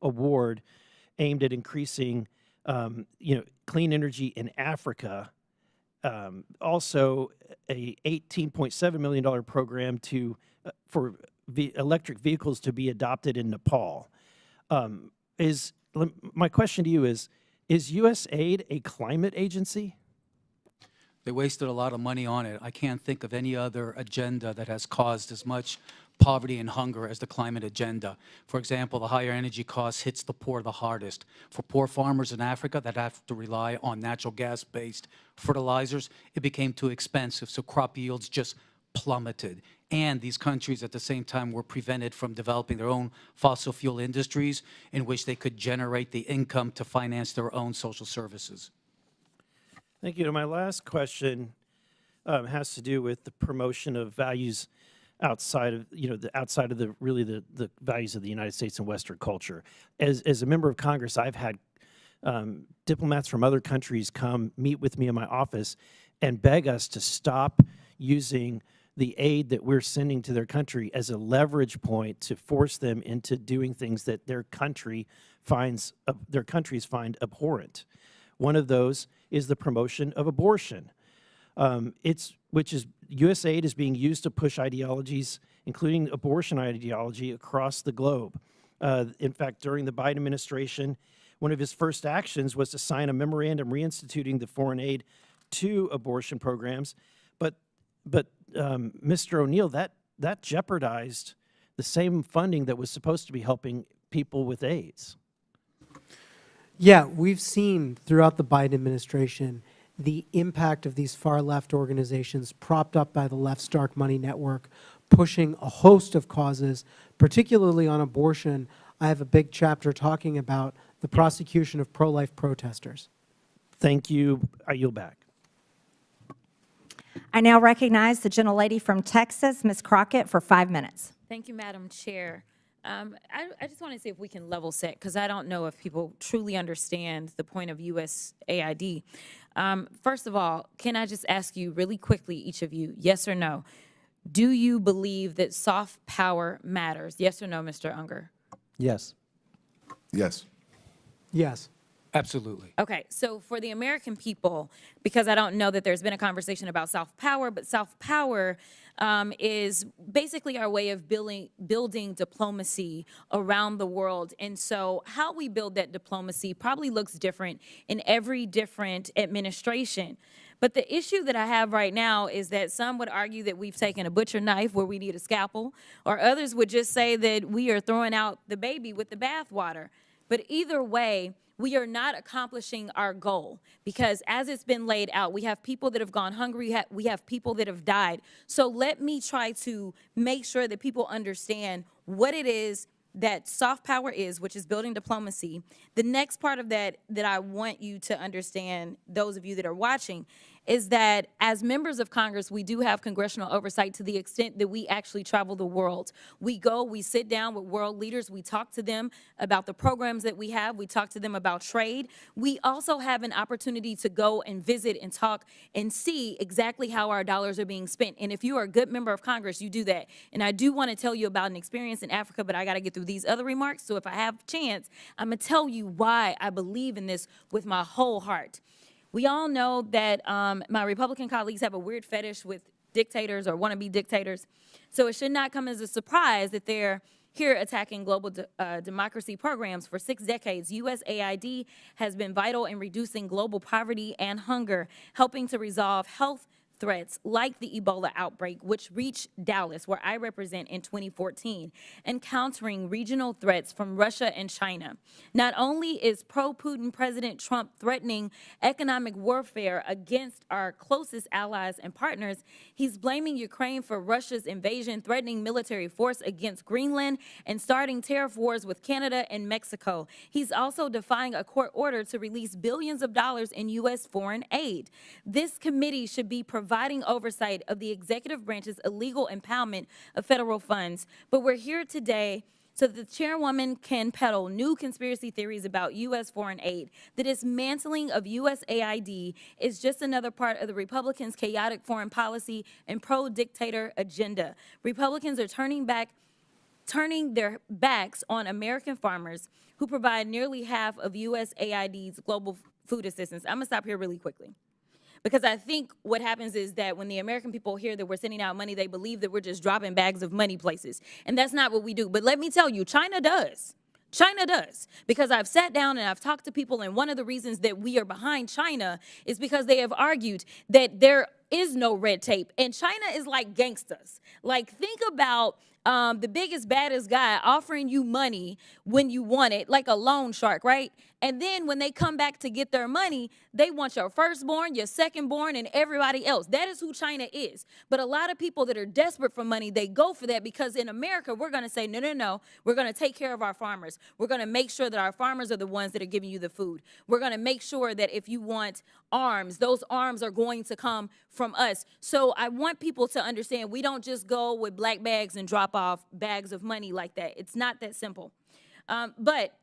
award aimed at increasing clean energy in Africa. Also, a $18.7 million program for electric vehicles to be adopted in Nepal. My question to you is USAID a climate agency? They wasted a lot of money on it. I can't think of any other agenda that has caused as much poverty and hunger as the climate agenda. For example, the higher energy costs hits the poor the hardest. For poor farmers in Africa that have to rely on natural gas-based fertilizers, it became too expensive, so crop yields just plummeted. And these countries at the same time were prevented from developing their own fossil fuel industries in which they could generate the income to finance their own social services. Thank you. And my last question has to do with the promotion of values outside of the values of the United States and Western culture. As a member of Congress, I've had diplomats from other countries come meet with me in my office and beg us to stop using the aid that we're sending to their country as a leverage point to force them into doing things that their countries find abhorrent. One of those is the promotion of abortion. USAID is being used to push ideologies, including abortion ideology, across the globe. In fact, during the Biden administration, one of his first actions was to sign a memorandum reinstituting the foreign aid to abortion programs. But Mr. O'Neill, that jeopardized the same funding that was supposed to be helping people with AIDS. Yeah, we've seen throughout the Biden administration the impact of these far-left organizations propped up by the left's dark money network, pushing a host of causes, particularly on abortion. I have a big chapter talking about the prosecution of pro-life protesters. Thank you. I yield back. I now recognize the gentlelady from Texas, Ms. Crockett, for 5 minutes. Thank you, Madam Chair. I just want to see if we can level set, because I don't know if people truly understand the point of USAID. First of all, can I just ask you really quickly, each of you, yes or no? Do you believe that soft power matters? Yes or no, Mr. Unger? Yes. Yes. Yes. Absolutely. Okay, so for the American people, because I don't know that there's been a conversation about soft power, but soft power is basically our way of building diplomacy around the world. And so how we build that diplomacy probably looks different in every different administration. But the issue that I have right now is that some would argue that we've taken a butcher knife where we need a scalpel, or others would just say that we are throwing out the baby with the bathwater. But either way, we are not accomplishing our goal, because as it's been laid out, we have people that have gone hungry, we have people that have died. So let me try to make sure that people understand what it is that soft power is, which is building diplomacy. The next part of that I want you to understand, those of you that are watching, is that as members of Congress, we do have congressional oversight to the extent that we actually travel the world. We go, we sit down with world leaders, we talk to them about the programs that we have, we talk to them about trade. We also have an opportunity to go and visit and talk and see exactly how our dollars are being spent. And if you are a good member of Congress, you do that. And I do want to tell you about an experience in Africa, but I got to get through these other remarks. So if I have a chance, I'm going to tell you why I believe in this with my whole heart. We all know that my Republican colleagues have a weird fetish with dictators or wannabe dictators. So it should not come as a surprise that they're here attacking global democracy programs. For 6 decades, USAID has been vital in reducing global poverty and hunger, helping to resolve health threats like the Ebola outbreak, which reached Dallas, where I represent, in 2014, and countering regional threats from Russia and China. Not only is pro-Putin President Trump threatening economic warfare against our closest allies and partners, he's blaming Ukraine for Russia's invasion, threatening military force against Greenland, and starting tariff wars with Canada and Mexico. He's also defying a court order to release billions of dollars in U.S. foreign aid. This committee should be providing oversight of the executive branch's illegal impoundment of federal funds. But we're here today so that the chairwoman can peddle new conspiracy theories about U.S. foreign aid. The dismantling of USAID is just another part of the Republicans' chaotic foreign policy and pro-dictator agenda. Republicans are turning their backs on American farmers who provide nearly half of USAID's global food assistance. I'm going to stop here really quickly, because I think what happens is that when the American people hear that we're sending out money, they believe that we're just dropping bags of money places. And that's not what we do. But let me tell you, China does. China does. Because I've sat down and I've talked to people, and one of the reasons that we are behind China is because they have argued that there is no red tape. And China is like gangsters. Like, think about the biggest, baddest guy offering you money when you want it, like a loan shark, right? And then when they come back to get their money, they want your firstborn, your secondborn, and everybody else. That is who China is. But a lot of people that are desperate for money, they go for that, because in America, we're going to say, no, no, no. We're going to take care of our farmers. We're going to make sure that our farmers are the ones that are giving you the food. We're going to make sure that if you want arms, those arms are going to come from us. So I want people to understand we don't just go with black bags and drop off bags of money like that. It's not that simple. But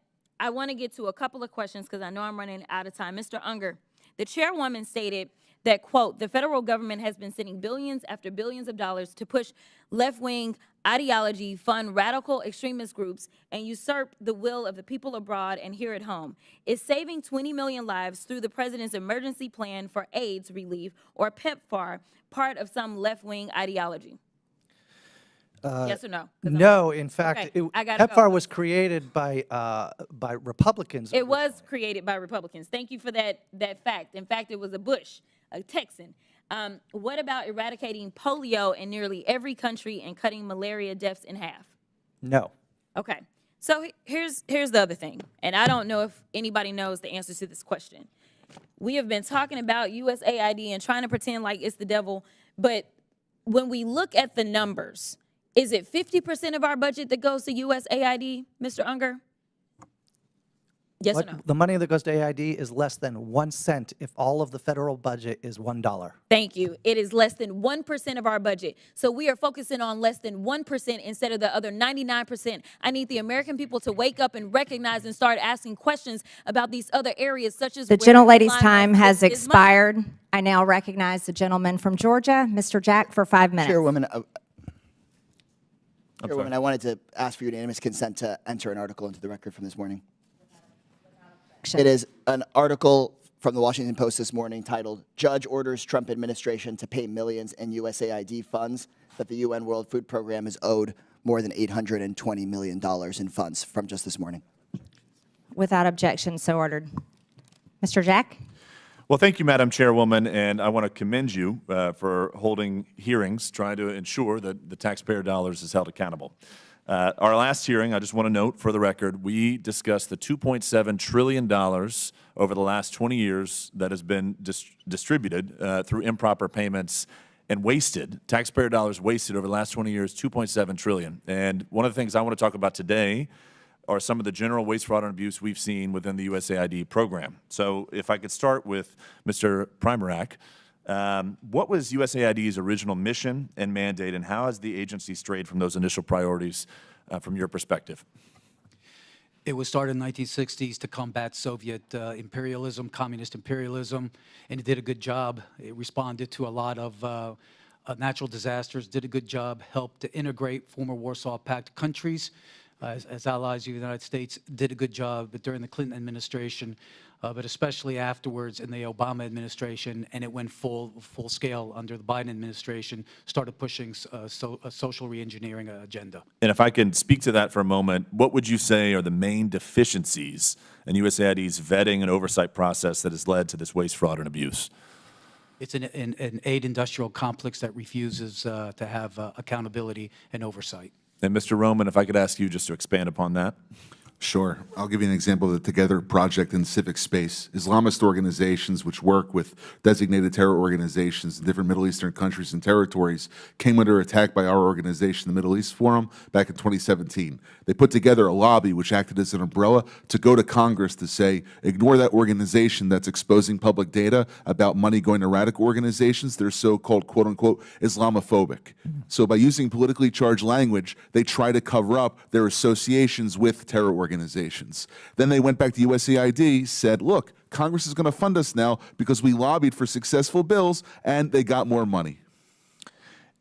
I want to get to a couple of questions because I know I'm running out of time. Mr. Unger, the chairwoman stated that, quote, the federal government has been sending billions after billions of dollars to push left-wing ideology, fund radical extremist groups, and usurp the will of the people abroad and here at home. Is saving 20 million lives through the president's emergency plan for AIDS relief, or PEPFAR, part of some left-wing ideology? Yes or no? No, in fact, Okay, I gotta PEPFAR go. was created by Republicans. It was created by Republicans. Thank you for that fact. In fact, it was a Bush, a Texan. What about eradicating polio in nearly every country and cutting malaria deaths in half? No. Okay. So here's the other thing, and I don't know if anybody knows the answer to this question. We have been talking about USAID and trying to pretend like it's the devil, but when we look at the numbers, is it 50% of our budget that goes to USAID, Mr. Unger? Yes or no? The money that goes to AID is less than 1 cent if all of the federal budget is $1. Thank you. It is less than 1% of our budget. So we are focusing on less than 1% instead of the other 99%. I need the American people to wake up and recognize and start asking questions about these other areas, such as The where gentlelady's line time of has this is money. expired. I now recognize the gentleman from Georgia, Mr. Jack, for 5 minutes. Chairwoman, I wanted to ask for unanimous consent to enter an article into the record from this morning. It is an article from the Washington Post this morning titled, Judge Orders Trump Administration to Pay Millions in USAID Funds that the UN World Food Program is owed more than $820 million in funds, from just this morning. Without objection, so ordered. Mr. Jack? Well, thank you, Madam Chairwoman, and I want to commend you for holding hearings, trying to ensure that the taxpayer dollars is held accountable. Our last hearing, I just want to note for the record, we discussed the $2.7 trillion over the last 20 years that has been distributed through improper payments and wasted, taxpayer dollars wasted over the last 20 years, $2.7 trillion. And one of the things I want to talk about today are some of the general waste, fraud, and abuse we've seen within the USAID program. So if I could start with Mr. Primorac, What was USAID's original mission and mandate, and how has the agency strayed from those initial priorities from your perspective? It was started in the 1960s to combat Soviet imperialism, communist imperialism, and it did a good job. It responded to a lot of natural disasters, did a good job, helped to integrate former Warsaw Pact countries as allies of the United States, did a good job, but during the Clinton administration, but especially afterwards in the Obama administration, and it went full scale under the Biden administration, started pushing a social reengineering agenda. And if I can speak to that for a moment, what would you say are the main deficiencies in USAID's vetting and oversight process that has led to this waste, fraud, and abuse? It's an aid industrial complex that refuses to have accountability and oversight. And Mr. Roman, if I could ask you just to expand upon that. Sure. I'll give you an example of the Together Project in civic space. Islamist organizations which work with designated terror organizations in different Middle Eastern countries and territories came under attack by our organization, the Middle East Forum, back in 2017. They put together a lobby which acted as an umbrella to go to Congress to say, ignore that organization that's exposing public data about money going to radical organizations. They're so-called, quote-unquote, Islamophobic. So by using politically charged language, they try to cover up their associations with terror organizations. Then they went back to USAID, said, look, Congress is going to fund us now because we lobbied for successful bills, and they got more money.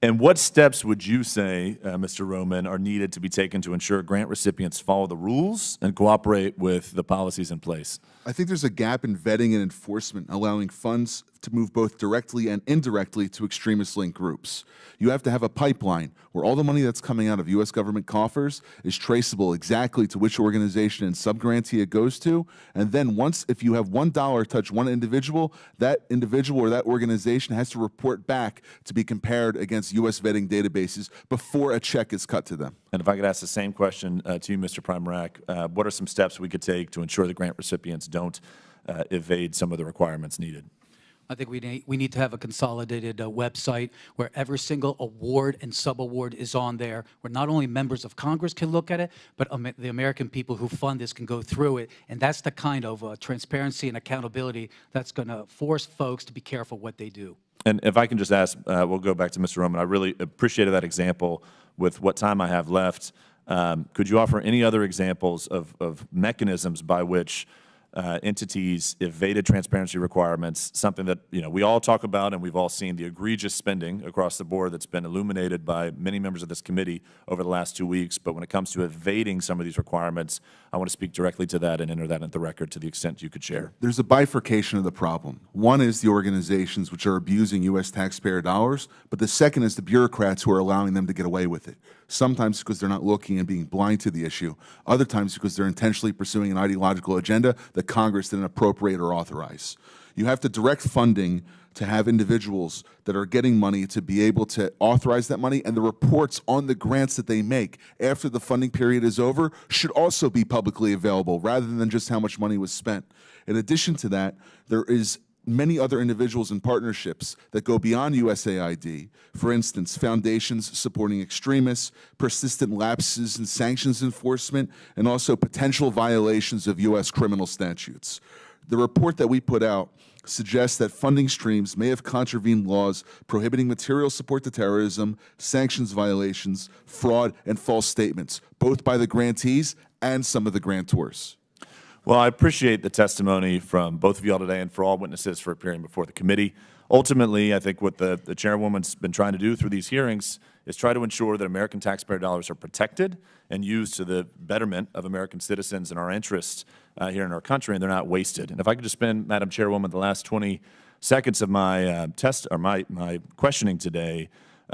And what steps would you say, Mr. Roman, are needed to be taken to ensure grant recipients follow the rules and cooperate with the policies in place? I think there's a gap in vetting and enforcement, allowing funds to move both directly and indirectly to extremist-linked groups. You have to have a pipeline where all the money that's coming out of U.S. government coffers is traceable exactly to which organization and subgrantee it goes to. And then once, if you have $1 touch one individual, that individual or that organization has to report back to be compared against U.S. vetting databases before a check is cut to them. And if I could ask the same question to you, Mr. Primorac, what are some steps we could take to ensure the grant recipients don't evade some of the requirements needed? I think we need to have a consolidated website where every single award and sub-award is on there, where not only members of Congress can look at it, but the American people who fund this can go through it. And that's the kind of transparency and accountability that's going to force folks to be careful what they do. And if I can just ask, we'll go back to Mr. Roman. I really appreciated that example. With what time I have left, could you offer any other examples of mechanisms by which entities evaded transparency requirements, something that we all talk about, and we've all seen the egregious spending across the board that's been illuminated by many members of this committee over the last 2 weeks. But when it comes to evading some of these requirements, I want to speak directly to that and enter that into the record to the extent you could share. There's a bifurcation of the problem. One is the organizations which are abusing U.S. taxpayer dollars, but the second is the bureaucrats who are allowing them to get away with it. Sometimes because they're not looking and being blind to the issue. Other times because they're intentionally pursuing an ideological agenda that Congress didn't appropriate or authorize. You have to direct funding to have individuals that are getting money to be able to authorize that money, and the reports on the grants that they make after the funding period is over should also be publicly available rather than just how much money was spent. In addition to that, there is many other individuals and partnerships that go beyond USAID. For instance, foundations supporting extremists, persistent lapses in sanctions enforcement, and also potential violations of U.S. criminal statutes. The report that we put out suggests that funding streams may have contravened laws prohibiting material support to terrorism, sanctions violations, fraud, and false statements, both by the grantees and some of the grantors. Well, I appreciate the testimony from both of you all today and for all witnesses for appearing before the committee. Ultimately, I think what the chairwoman's been trying to do through these hearings is try to ensure that American taxpayer dollars are protected and used to the betterment of American citizens and our interests here in our country, and they're not wasted. And if I could just spend, Madam Chairwoman, the last 20 seconds of my my questioning today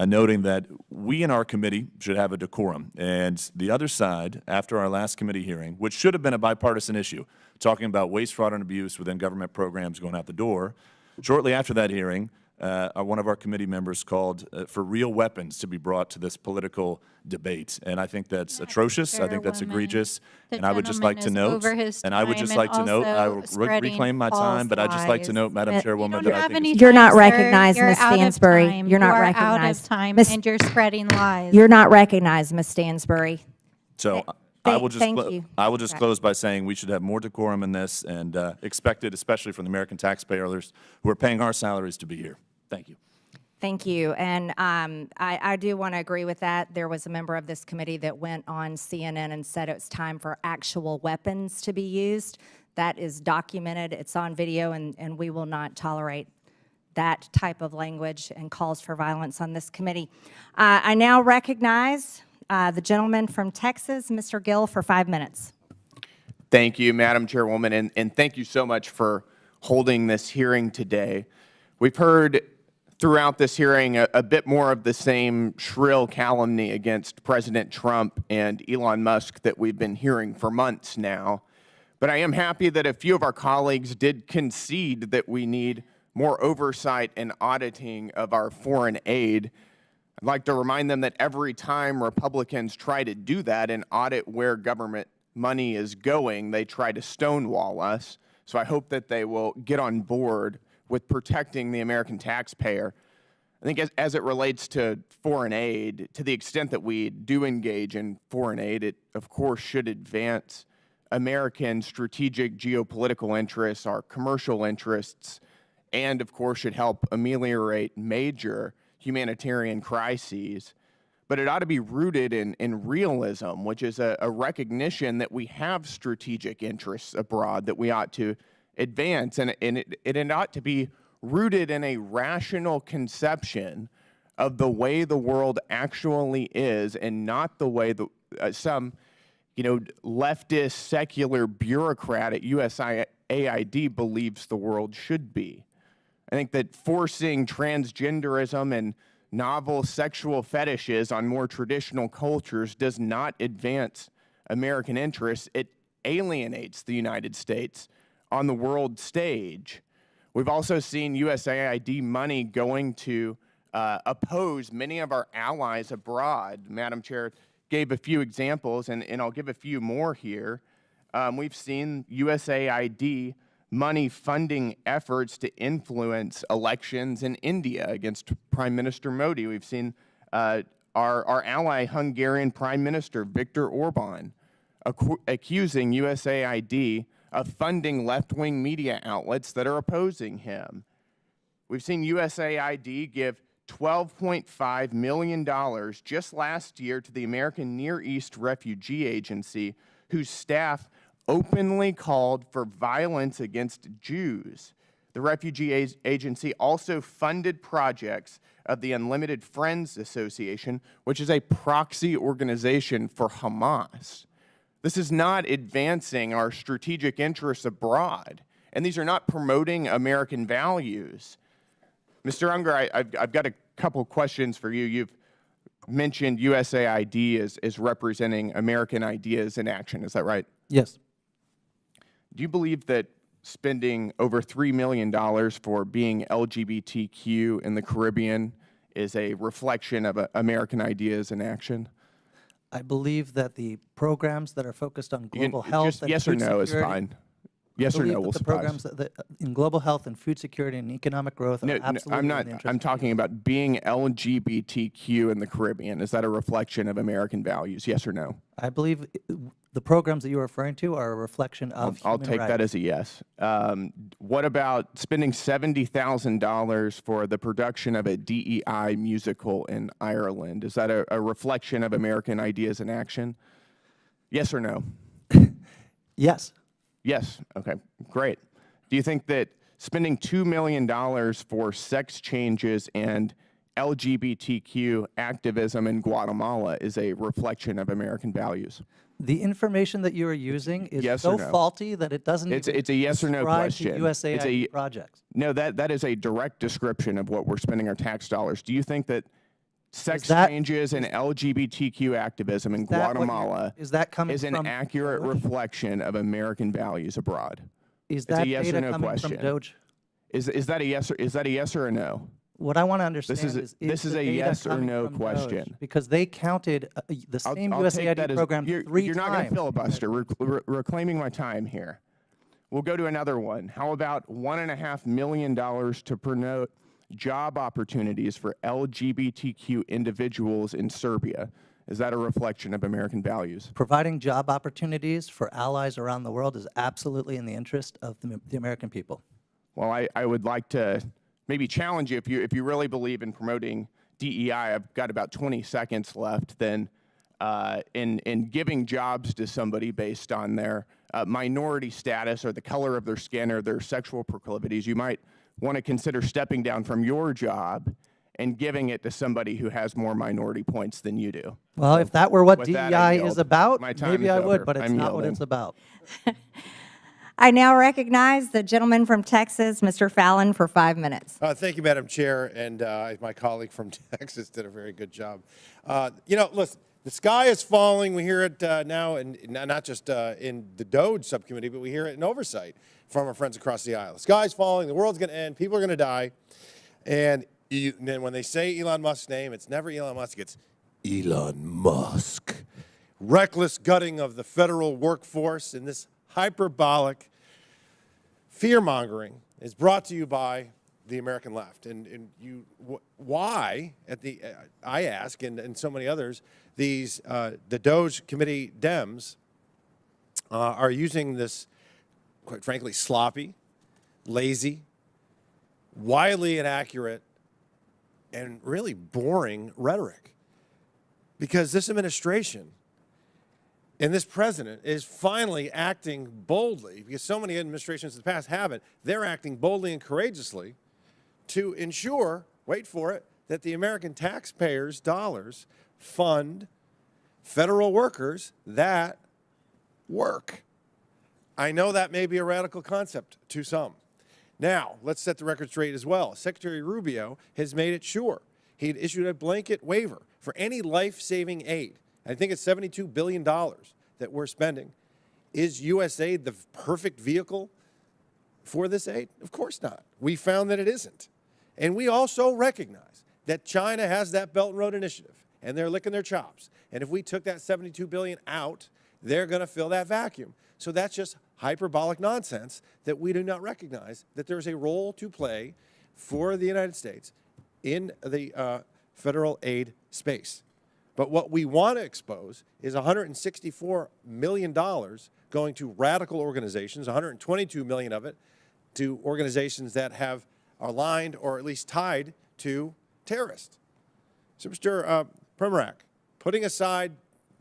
noting that we in our committee should have a decorum. And the other side, after our last committee hearing, which should have been a bipartisan issue, talking about waste, fraud, and abuse within government programs going out the door, shortly after that hearing, one of our committee members called for real weapons to be brought to this political debate. And I think that's atrocious. I think that's egregious. And I would just like to note, I will reclaim my time, but I'd just like to note, Madam Chairwoman, that I think you're not recognized, Ms. Stansbury. You're not recognized. Out of time, and you're spreading lies. You're not recognized, Ms. Stansbury. so. I will just close by saying we should have more decorum in this and expect it, especially from the American taxpayers who are paying our salaries to be here. Thank you. Thank you. And I do want to agree with that. There was a member of this committee that went on CNN and said it's time for actual weapons to be used. That is documented. It's on video, and we will not tolerate that type of language and calls for violence on this committee. I now recognize the gentleman from Texas, Mr. Gill, for 5 minutes. Thank you, Madam Chairwoman, and thank you so much for holding this hearing today. We've heard throughout this hearing a bit more of the same shrill calumny against President Trump and Elon Musk that we've been hearing for months now. But I am happy that a few of our colleagues did concede that we need more oversight and auditing of our foreign aid. I'd like to remind them that every time Republicans try to do that and audit where government money is going, they try to stonewall us. So I hope that they will get on board with protecting the American taxpayer. I think as it relates to foreign aid, to the extent that we do engage in foreign aid, it of course should advance American strategic geopolitical interests, our commercial interests, and of course should help ameliorate major humanitarian crises. But it ought to be rooted in realism, which is a recognition that we have strategic interests abroad that we ought to advance, and it ought to be rooted in a rational conception of the way the world actually is, and not the way some, leftist secular bureaucrat at USAID believes the world should be. I think that forcing transgenderism and novel sexual fetishes on more traditional cultures does not advance American interests. It alienates the United States on the world stage. We've also seen USAID money going to oppose many of our allies abroad. Madam Chair gave a few examples, and I'll give a few more here. We've seen USAID money funding efforts to influence elections in India against Prime Minister Modi. We've seen our ally Hungarian Prime Minister Viktor Orban accusing USAID of funding left-wing media outlets that are opposing him. We've seen USAID give $12.5 million just last year to the American Near East Refugee Agency, whose staff openly called for violence against Jews. The refugee agency also funded projects of the Unlimited Friends Association, which is a proxy organization for Hamas. This is not advancing our strategic interests abroad, and these are not promoting American values. Mr. Unger, I've got a couple questions for you. You've mentioned USAID as representing American ideas in action. Is that right? Yes. Do you believe that spending over $3 million for being LGBTQ in the Caribbean is a reflection of American ideas in action? I believe that the programs that are focused on global health just and yes or food no is security, fine. Yes or no will the suffice. programs that in global health and food security and economic growth are absolutely I'm in not. the interest I'm of talking about being LGBTQ in the Caribbean. Is that a reflection of American values? Yes or no? I believe the programs that you're referring to are a reflection of I'll human take rights. that as a yes. What about spending $70,000 for the production of a DEI musical in Ireland? Is that a reflection of American ideas in action? Yes or no? Yes. Yes. Okay, great. Do you think that spending $2 million for sex changes and LGBTQ activism in Guatemala is a reflection of American values? The information that you are using is Yes so or no? faulty that it doesn't It's even a yes or no describe question. to USAID projects. No, that is a direct description of what we're spending our tax dollars. Do you think that sex that- changes and LGBTQ activism in Guatemala is that coming is an from accurate Doge? reflection of American values abroad? Is It's a that yes data or no coming question. from Doge? Is that a yes or a no? What I want to understand this is the a data yes or coming no from Doge? question. Because they counted the same I'll take that USAID as- program you're, 3 You're not going to times. filibuster. Reclaiming my time here. We'll go to another one. How about $1.5 million to promote job opportunities for LGBTQ individuals in Serbia? Is that a reflection of American values? Providing job opportunities for allies around the world is absolutely in the interest of the American people. Well, I would like to maybe challenge you if you really believe in promoting DEI. I've got about 20 seconds left. Then, in giving jobs to somebody based on their minority status or the color of their skin or their sexual proclivities, you might want to consider stepping down from your job and giving it to somebody who has more minority points than you do. Well, if that were what with that, I DEI is yield. about, My time maybe is I would, over. but it's I'm not what yielding. it's about. I now recognize the gentleman from Texas, Mr. Fallon, for 5 minutes. Thank you, Madam Chair, and my colleague from Texas did a very good job. You know, listen, the sky is falling. We hear it now, and not just in the DOGE subcommittee, but we hear it in oversight from our friends across the aisle. The sky's falling. The world's going to end. People are going to die. And then when they say Elon Musk's name, it's never Elon Musk. It's Elon Musk. Reckless gutting of the federal workforce and this hyperbolic fear-mongering is brought to you by the American left. And why, I ask, and so many others, the DOGE committee Dems are using this, quite frankly, sloppy, lazy, wildly inaccurate, and really boring rhetoric. Because this administration and this president is finally acting boldly, because so many administrations in the past haven't. They're acting boldly and courageously to ensure, wait for it, that the American taxpayers' dollars fund federal workers that work. I know that may be a radical concept to some. Now, let's set the record straight as well. Secretary Rubio has made it sure. He had issued a blanket waiver for any life-saving aid. I think it's $72 billion that we're spending. Is USAID the perfect vehicle for this aid? Of course not. We found that it isn't. And we also recognize that China has that Belt and Road Initiative, and they're licking their chops. And if we took that $72 billion out, they're going to fill that vacuum. So that's just hyperbolic nonsense that we do not recognize that there's a role to play for the United States in the federal aid space. But what we want to expose is $164 million going to radical organizations, $122 million of it to organizations that have aligned or at least tied to terrorists. So, Mr. Primorac, putting aside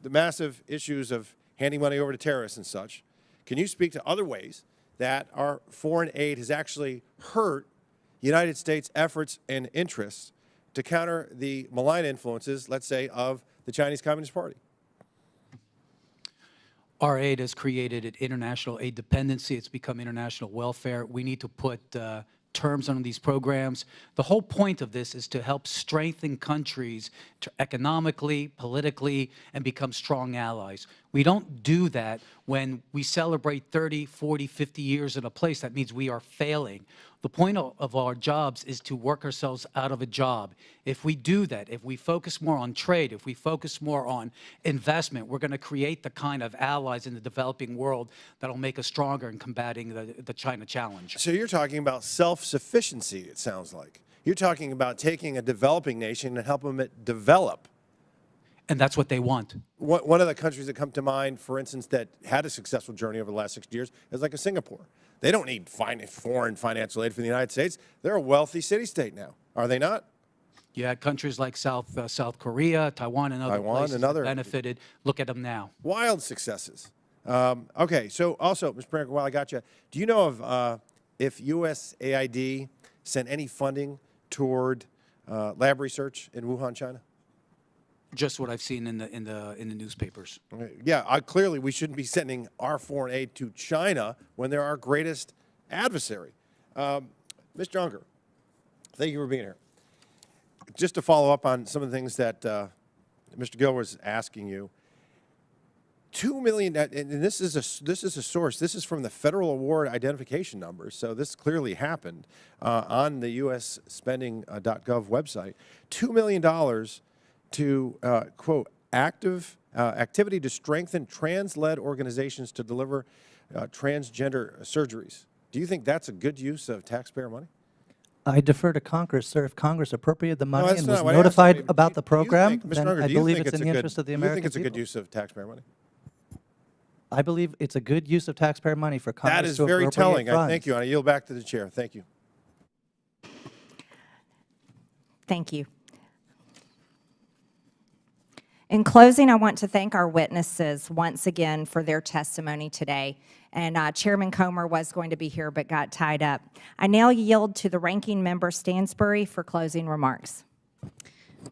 the massive issues of handing money over to terrorists and such, can you speak to other ways that our foreign aid has actually hurt United States efforts and interests to counter the malign influences, let's say, of the Chinese Communist Party? Our aid has created an international aid dependency. It's become international welfare. We need to put terms on these programs. The whole point of this is to help strengthen countries economically, politically, and become strong allies. We don't do that when we celebrate 30, 40, 50 years in a place. That means we are failing. The point of our jobs is to work ourselves out of a job. If we do that, if we focus more on trade, if we focus more on investment, we're going to create the kind of allies in the developing world that will make us stronger in combating the China challenge. So you're talking about self-sufficiency, it sounds like. You're talking about taking a developing nation and helping it develop. And that's what they want. One of the countries that come to mind, for instance, that had a successful journey over the last 60 years is like a Singapore. They don't need foreign financial aid from the United States. They're a wealthy city-state now, are they not? Yeah, countries like South Korea, Taiwan, and other places that benefited. Look at them now. Wild successes. Okay, so also, Mr. Primorac, while I got you, do you know of if USAID sent any funding toward lab research in Wuhan, China? Just what I've seen in the newspapers. Yeah, clearly we shouldn't be sending our foreign aid to China when they're our greatest adversary. Mr. Unger, thank you for being here. Just to follow up on some of the things that Mr. Gill was asking you, $2 million, and this is a source. This is from the Federal Award Identification Numbers, so this clearly happened on the USspending.gov website. $2 million to, quote, activity to strengthen trans-led organizations to deliver transgender surgeries. Do you think that's a good use of taxpayer money? I defer to Congress, sir. If Congress appropriated the money and was not what I asked. notified about the program, Mr. then Unger, I do you believe think it's in the interest of the American people. Do you think it's a good people. use of taxpayer money? I believe it's a good use of taxpayer money for Congress That is to very appropriate telling. funds. Thank you. I yield back to the chair. Thank you. Thank you. In closing, I want to thank our witnesses once again for their testimony today. And Chairman Comer was going to be here but got tied up. I now yield to the ranking member Stansbury for closing remarks.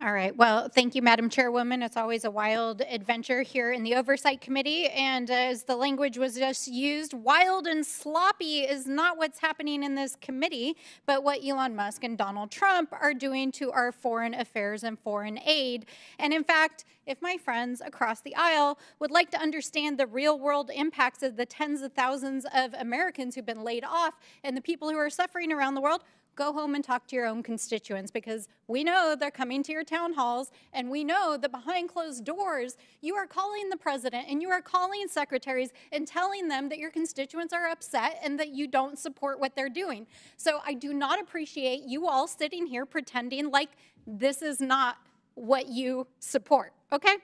All right. Well, thank you, Madam Chairwoman. It's always a wild adventure here in the Oversight Committee. And as the language was just used, wild and sloppy is not what's happening in this committee, but what Elon Musk and Donald Trump are doing to our foreign affairs and foreign aid. And in fact, if my friends across the aisle would like to understand the real world impacts of the tens of thousands of Americans who've been laid off and the people who are suffering around the world, go home and talk to your own constituents, because we know they're coming to your town halls, and we know that behind closed doors, you are calling the president and you are calling secretaries and telling them that your constituents are upset and that you don't support what they're doing. So I do not appreciate you all sitting here pretending like this is not what you support, okay?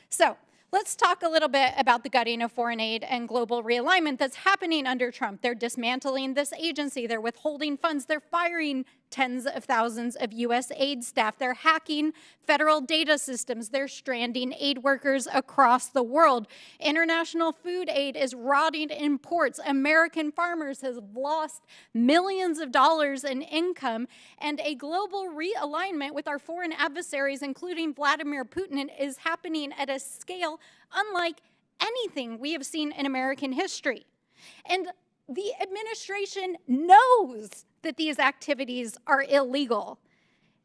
So let's talk a little bit about the gutting of foreign aid and global realignment that's happening under Trump. They're dismantling this agency. They're withholding funds. They're firing tens of thousands of USAID staff. They're hacking federal data systems. They're stranding aid workers across the world. International food aid is rotting in ports. American farmers have lost millions of dollars in income. And a global realignment with our foreign adversaries, including Vladimir Putin, is happening at a scale unlike anything we have seen in American history. And the administration knows that these activities are illegal.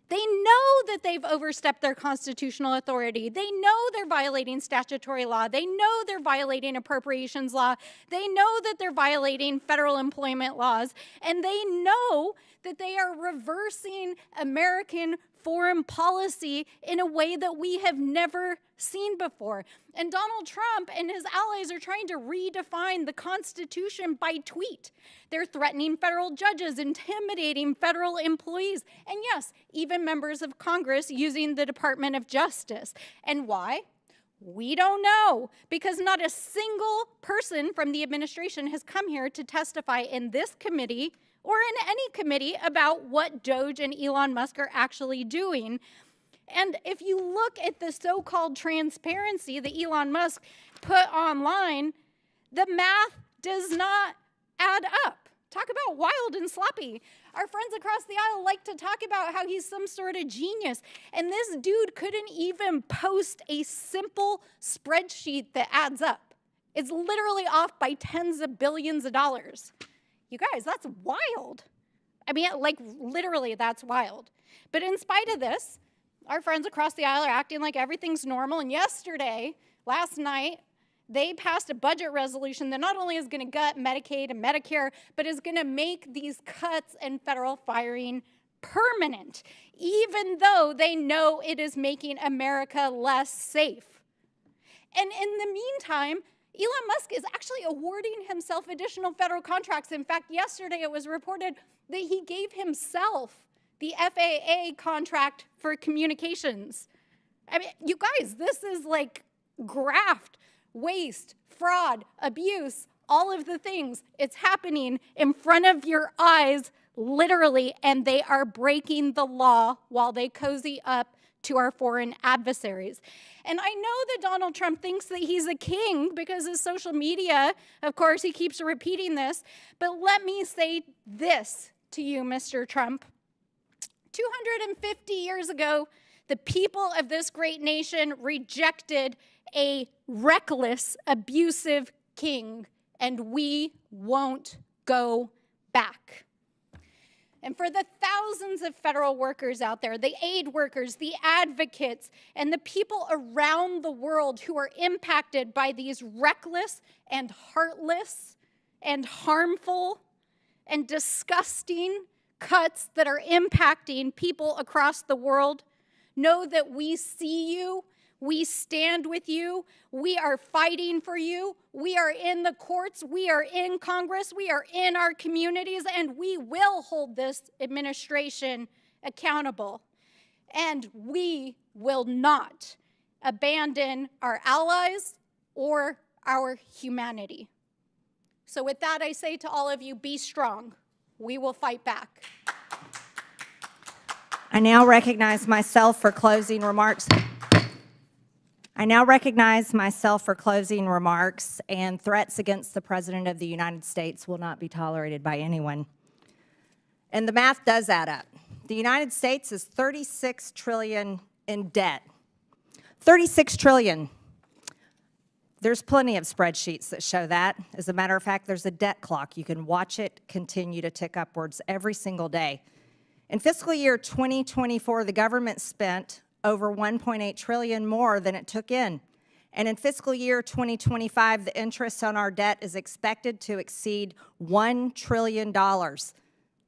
They know that they've overstepped their constitutional authority. They know they're violating statutory law. They know they're violating appropriations law. They know that they're violating federal employment laws. And they know that they are reversing American foreign policy in a way that we have never seen before. And Donald Trump and his allies are trying to redefine the Constitution by tweet. They're threatening federal judges, intimidating federal employees, and yes, even members of Congress using the Department of Justice. And why? We don't know, because not a single person from the administration has come here to testify in this committee or in any committee about what Doge and Elon Musk are actually doing. And if you look at the so-called transparency that Elon Musk put online, the math does not add up. Talk about wild and sloppy. Our friends across the aisle like to talk about how he's some sort of genius. And this dude couldn't even post a simple spreadsheet that adds up. It's literally off by tens of billions of dollars. You guys, that's wild. I mean, like, literally, that's wild. But in spite of this, our friends across the aisle are acting like everything's normal. And yesterday, last night, they passed a budget resolution that not only is going to gut Medicaid and Medicare, but is going to make these cuts and federal firing permanent, even though they know it is making America less safe. And in the meantime, Elon Musk is actually awarding himself additional federal contracts. In fact, yesterday it was reported that he gave himself the FAA contract for communications. I mean, you guys, this is like graft, waste, fraud, abuse, all of the things. It's happening in front of your eyes, literally, and they are breaking the law while they cozy up to our foreign adversaries. And I know that Donald Trump thinks that he's a king because his social media, of course, he keeps repeating this. But let me say this to you, Mr. Trump. 250 years ago, the people of this great nation rejected a reckless, abusive king, and we won't go back. And for the thousands of federal workers out there, the aid workers, the advocates, and the people around the world who are impacted by these reckless and heartless and harmful and disgusting cuts that are impacting people across the world, know that we see you. We stand with you. We are fighting for you. We are in the courts. We are in Congress. We are in our communities, and we will hold this administration accountable. And we will not abandon our allies or our humanity. So with that, I say to all of you, be strong. We will fight back. I now recognize myself for closing remarks. And threats against the President of the United States will not be tolerated by anyone. And the math does add up. The United States is $36 trillion in debt. $36 trillion. There's plenty of spreadsheets that show that. As a matter of fact, there's a debt clock. You can watch it continue to tick upwards every single day. In fiscal year 2024, the government spent over $1.8 trillion more than it took in. And in fiscal year 2025, the interest on our debt is expected to exceed $1 trillion.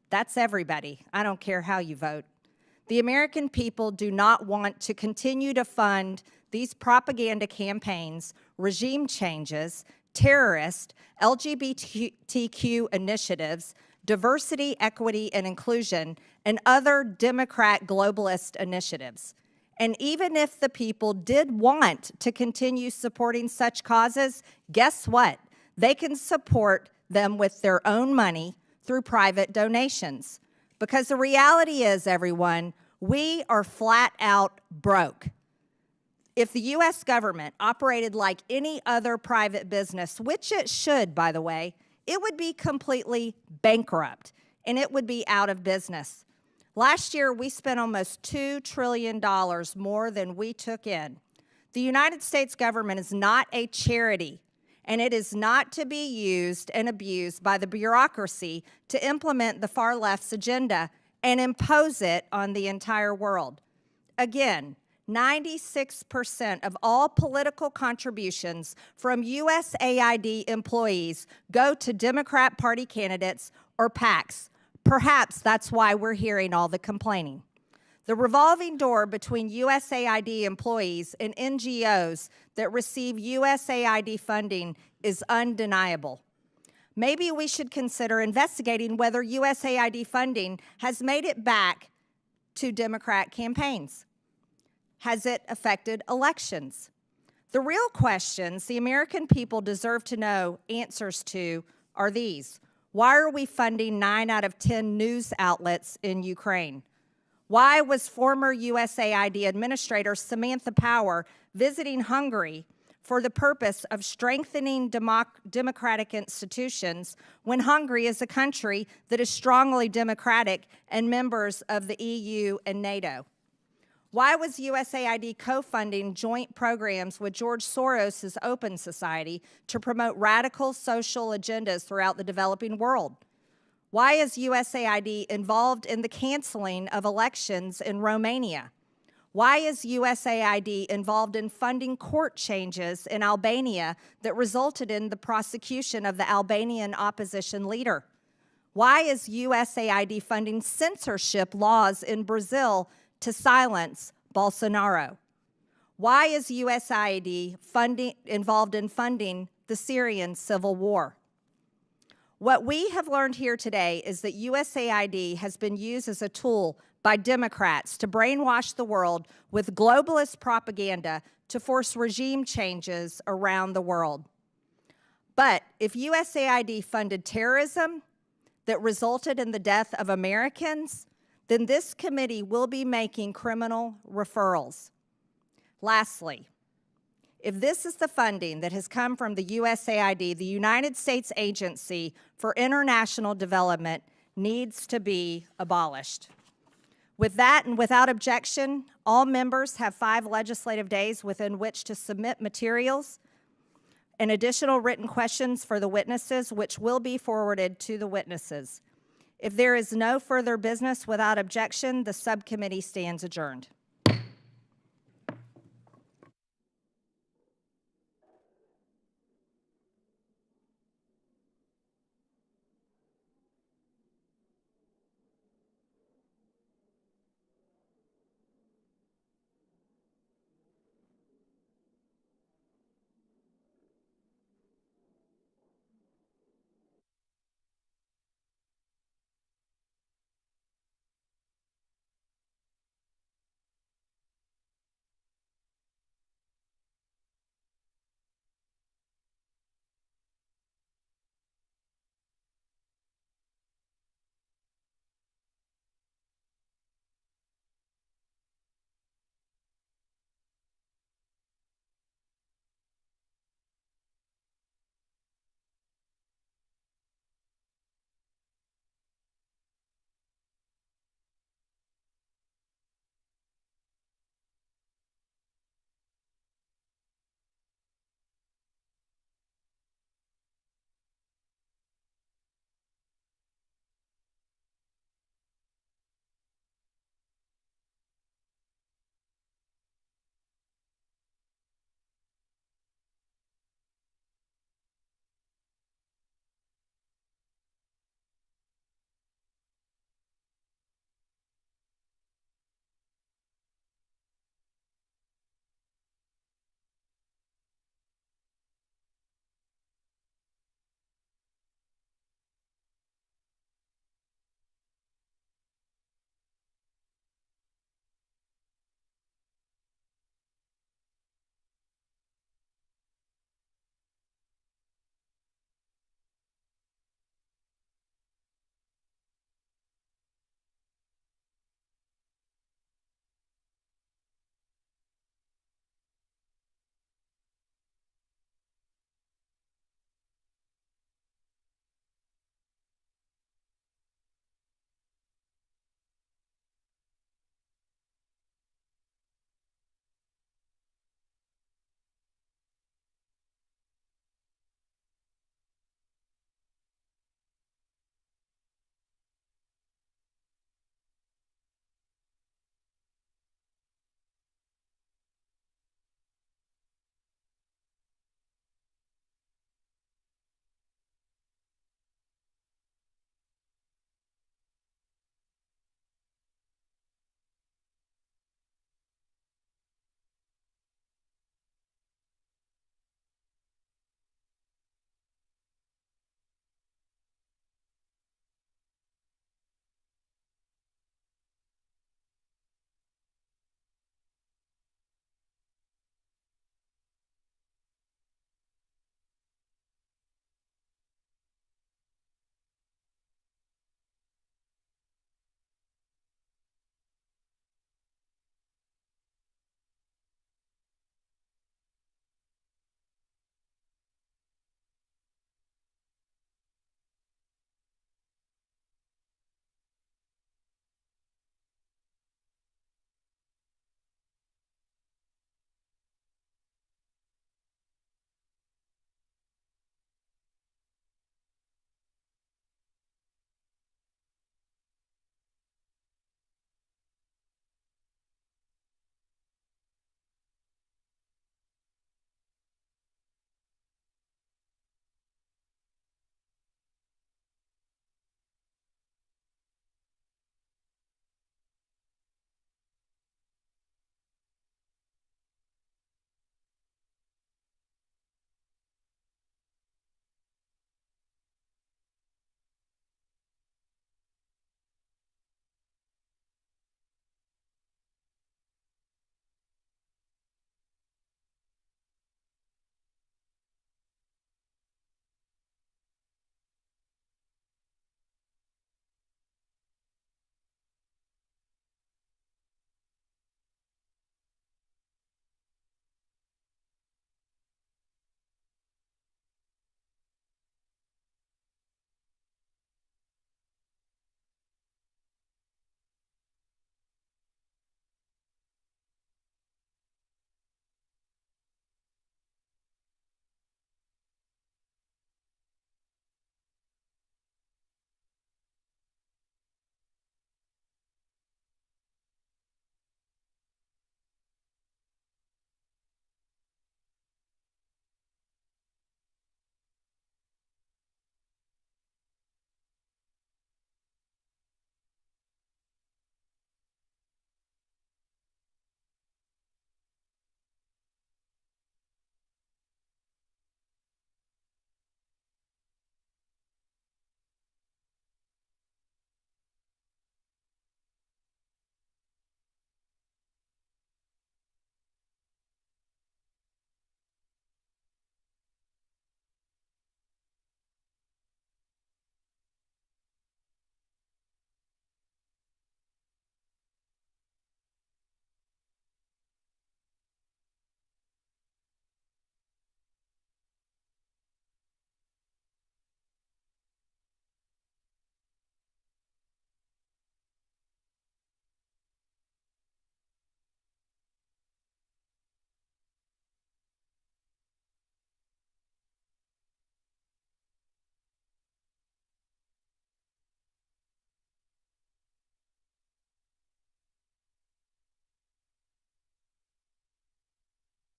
That's everybody. I don't care how you vote. The American people do not want to continue to fund these propaganda campaigns, regime changes, terrorist, LGBTQ initiatives, diversity, equity, and inclusion, and other Democrat globalist initiatives. And even if the people did want to continue supporting such causes, guess what? They can support them with their own money through private donations. Because the reality is, everyone, we are flat out broke. If the U.S. government operated like any other private business, which it should, by the way, it would be completely bankrupt and it would be out of business. Last year, we spent almost $2 trillion more than we took in. The United States government is not a charity, and it is not to be used and abused by the bureaucracy to implement the far left's agenda and impose it on the entire world. Again, 96% of all political contributions from USAID employees go to Democrat Party candidates or PACs. Perhaps that's why we're hearing all the complaining. The revolving door between USAID employees and NGOs that receive USAID funding is undeniable. Maybe we should consider investigating whether USAID funding has made it back to Democrat campaigns. Has it affected elections? The real questions the American people deserve to know answers to are these. Why are we funding 9 out of 10 news outlets in Ukraine? Why was former USAID Administrator Samantha Power visiting Hungary for the purpose of strengthening democratic institutions when Hungary is a country that is strongly democratic and members of the EU and NATO? Why was USAID co-funding joint programs with George Soros' Open Society to promote radical social agendas throughout the developing world? Why is USAID involved in the canceling of elections in Romania? Why is USAID involved in funding court changes in Albania that resulted in the prosecution of the Albanian opposition leader? Why is USAID funding censorship laws in Brazil to silence Bolsonaro? Why is USAID involved in funding the Syrian civil war? What we have learned here today is that USAID has been used as a tool by Democrats to brainwash the world with globalist propaganda to force regime changes around the world. But if USAID funded terrorism that resulted in the death of Americans, then this committee will be making criminal referrals. Lastly, if this is the funding that has come from the USAID, the United States Agency for International Development needs to be abolished. With that and without objection, all members have 5 legislative days within which to submit materials and additional written questions for the witnesses, which will be forwarded to the witnesses. If there is no further business without objection, the subcommittee stands adjourned.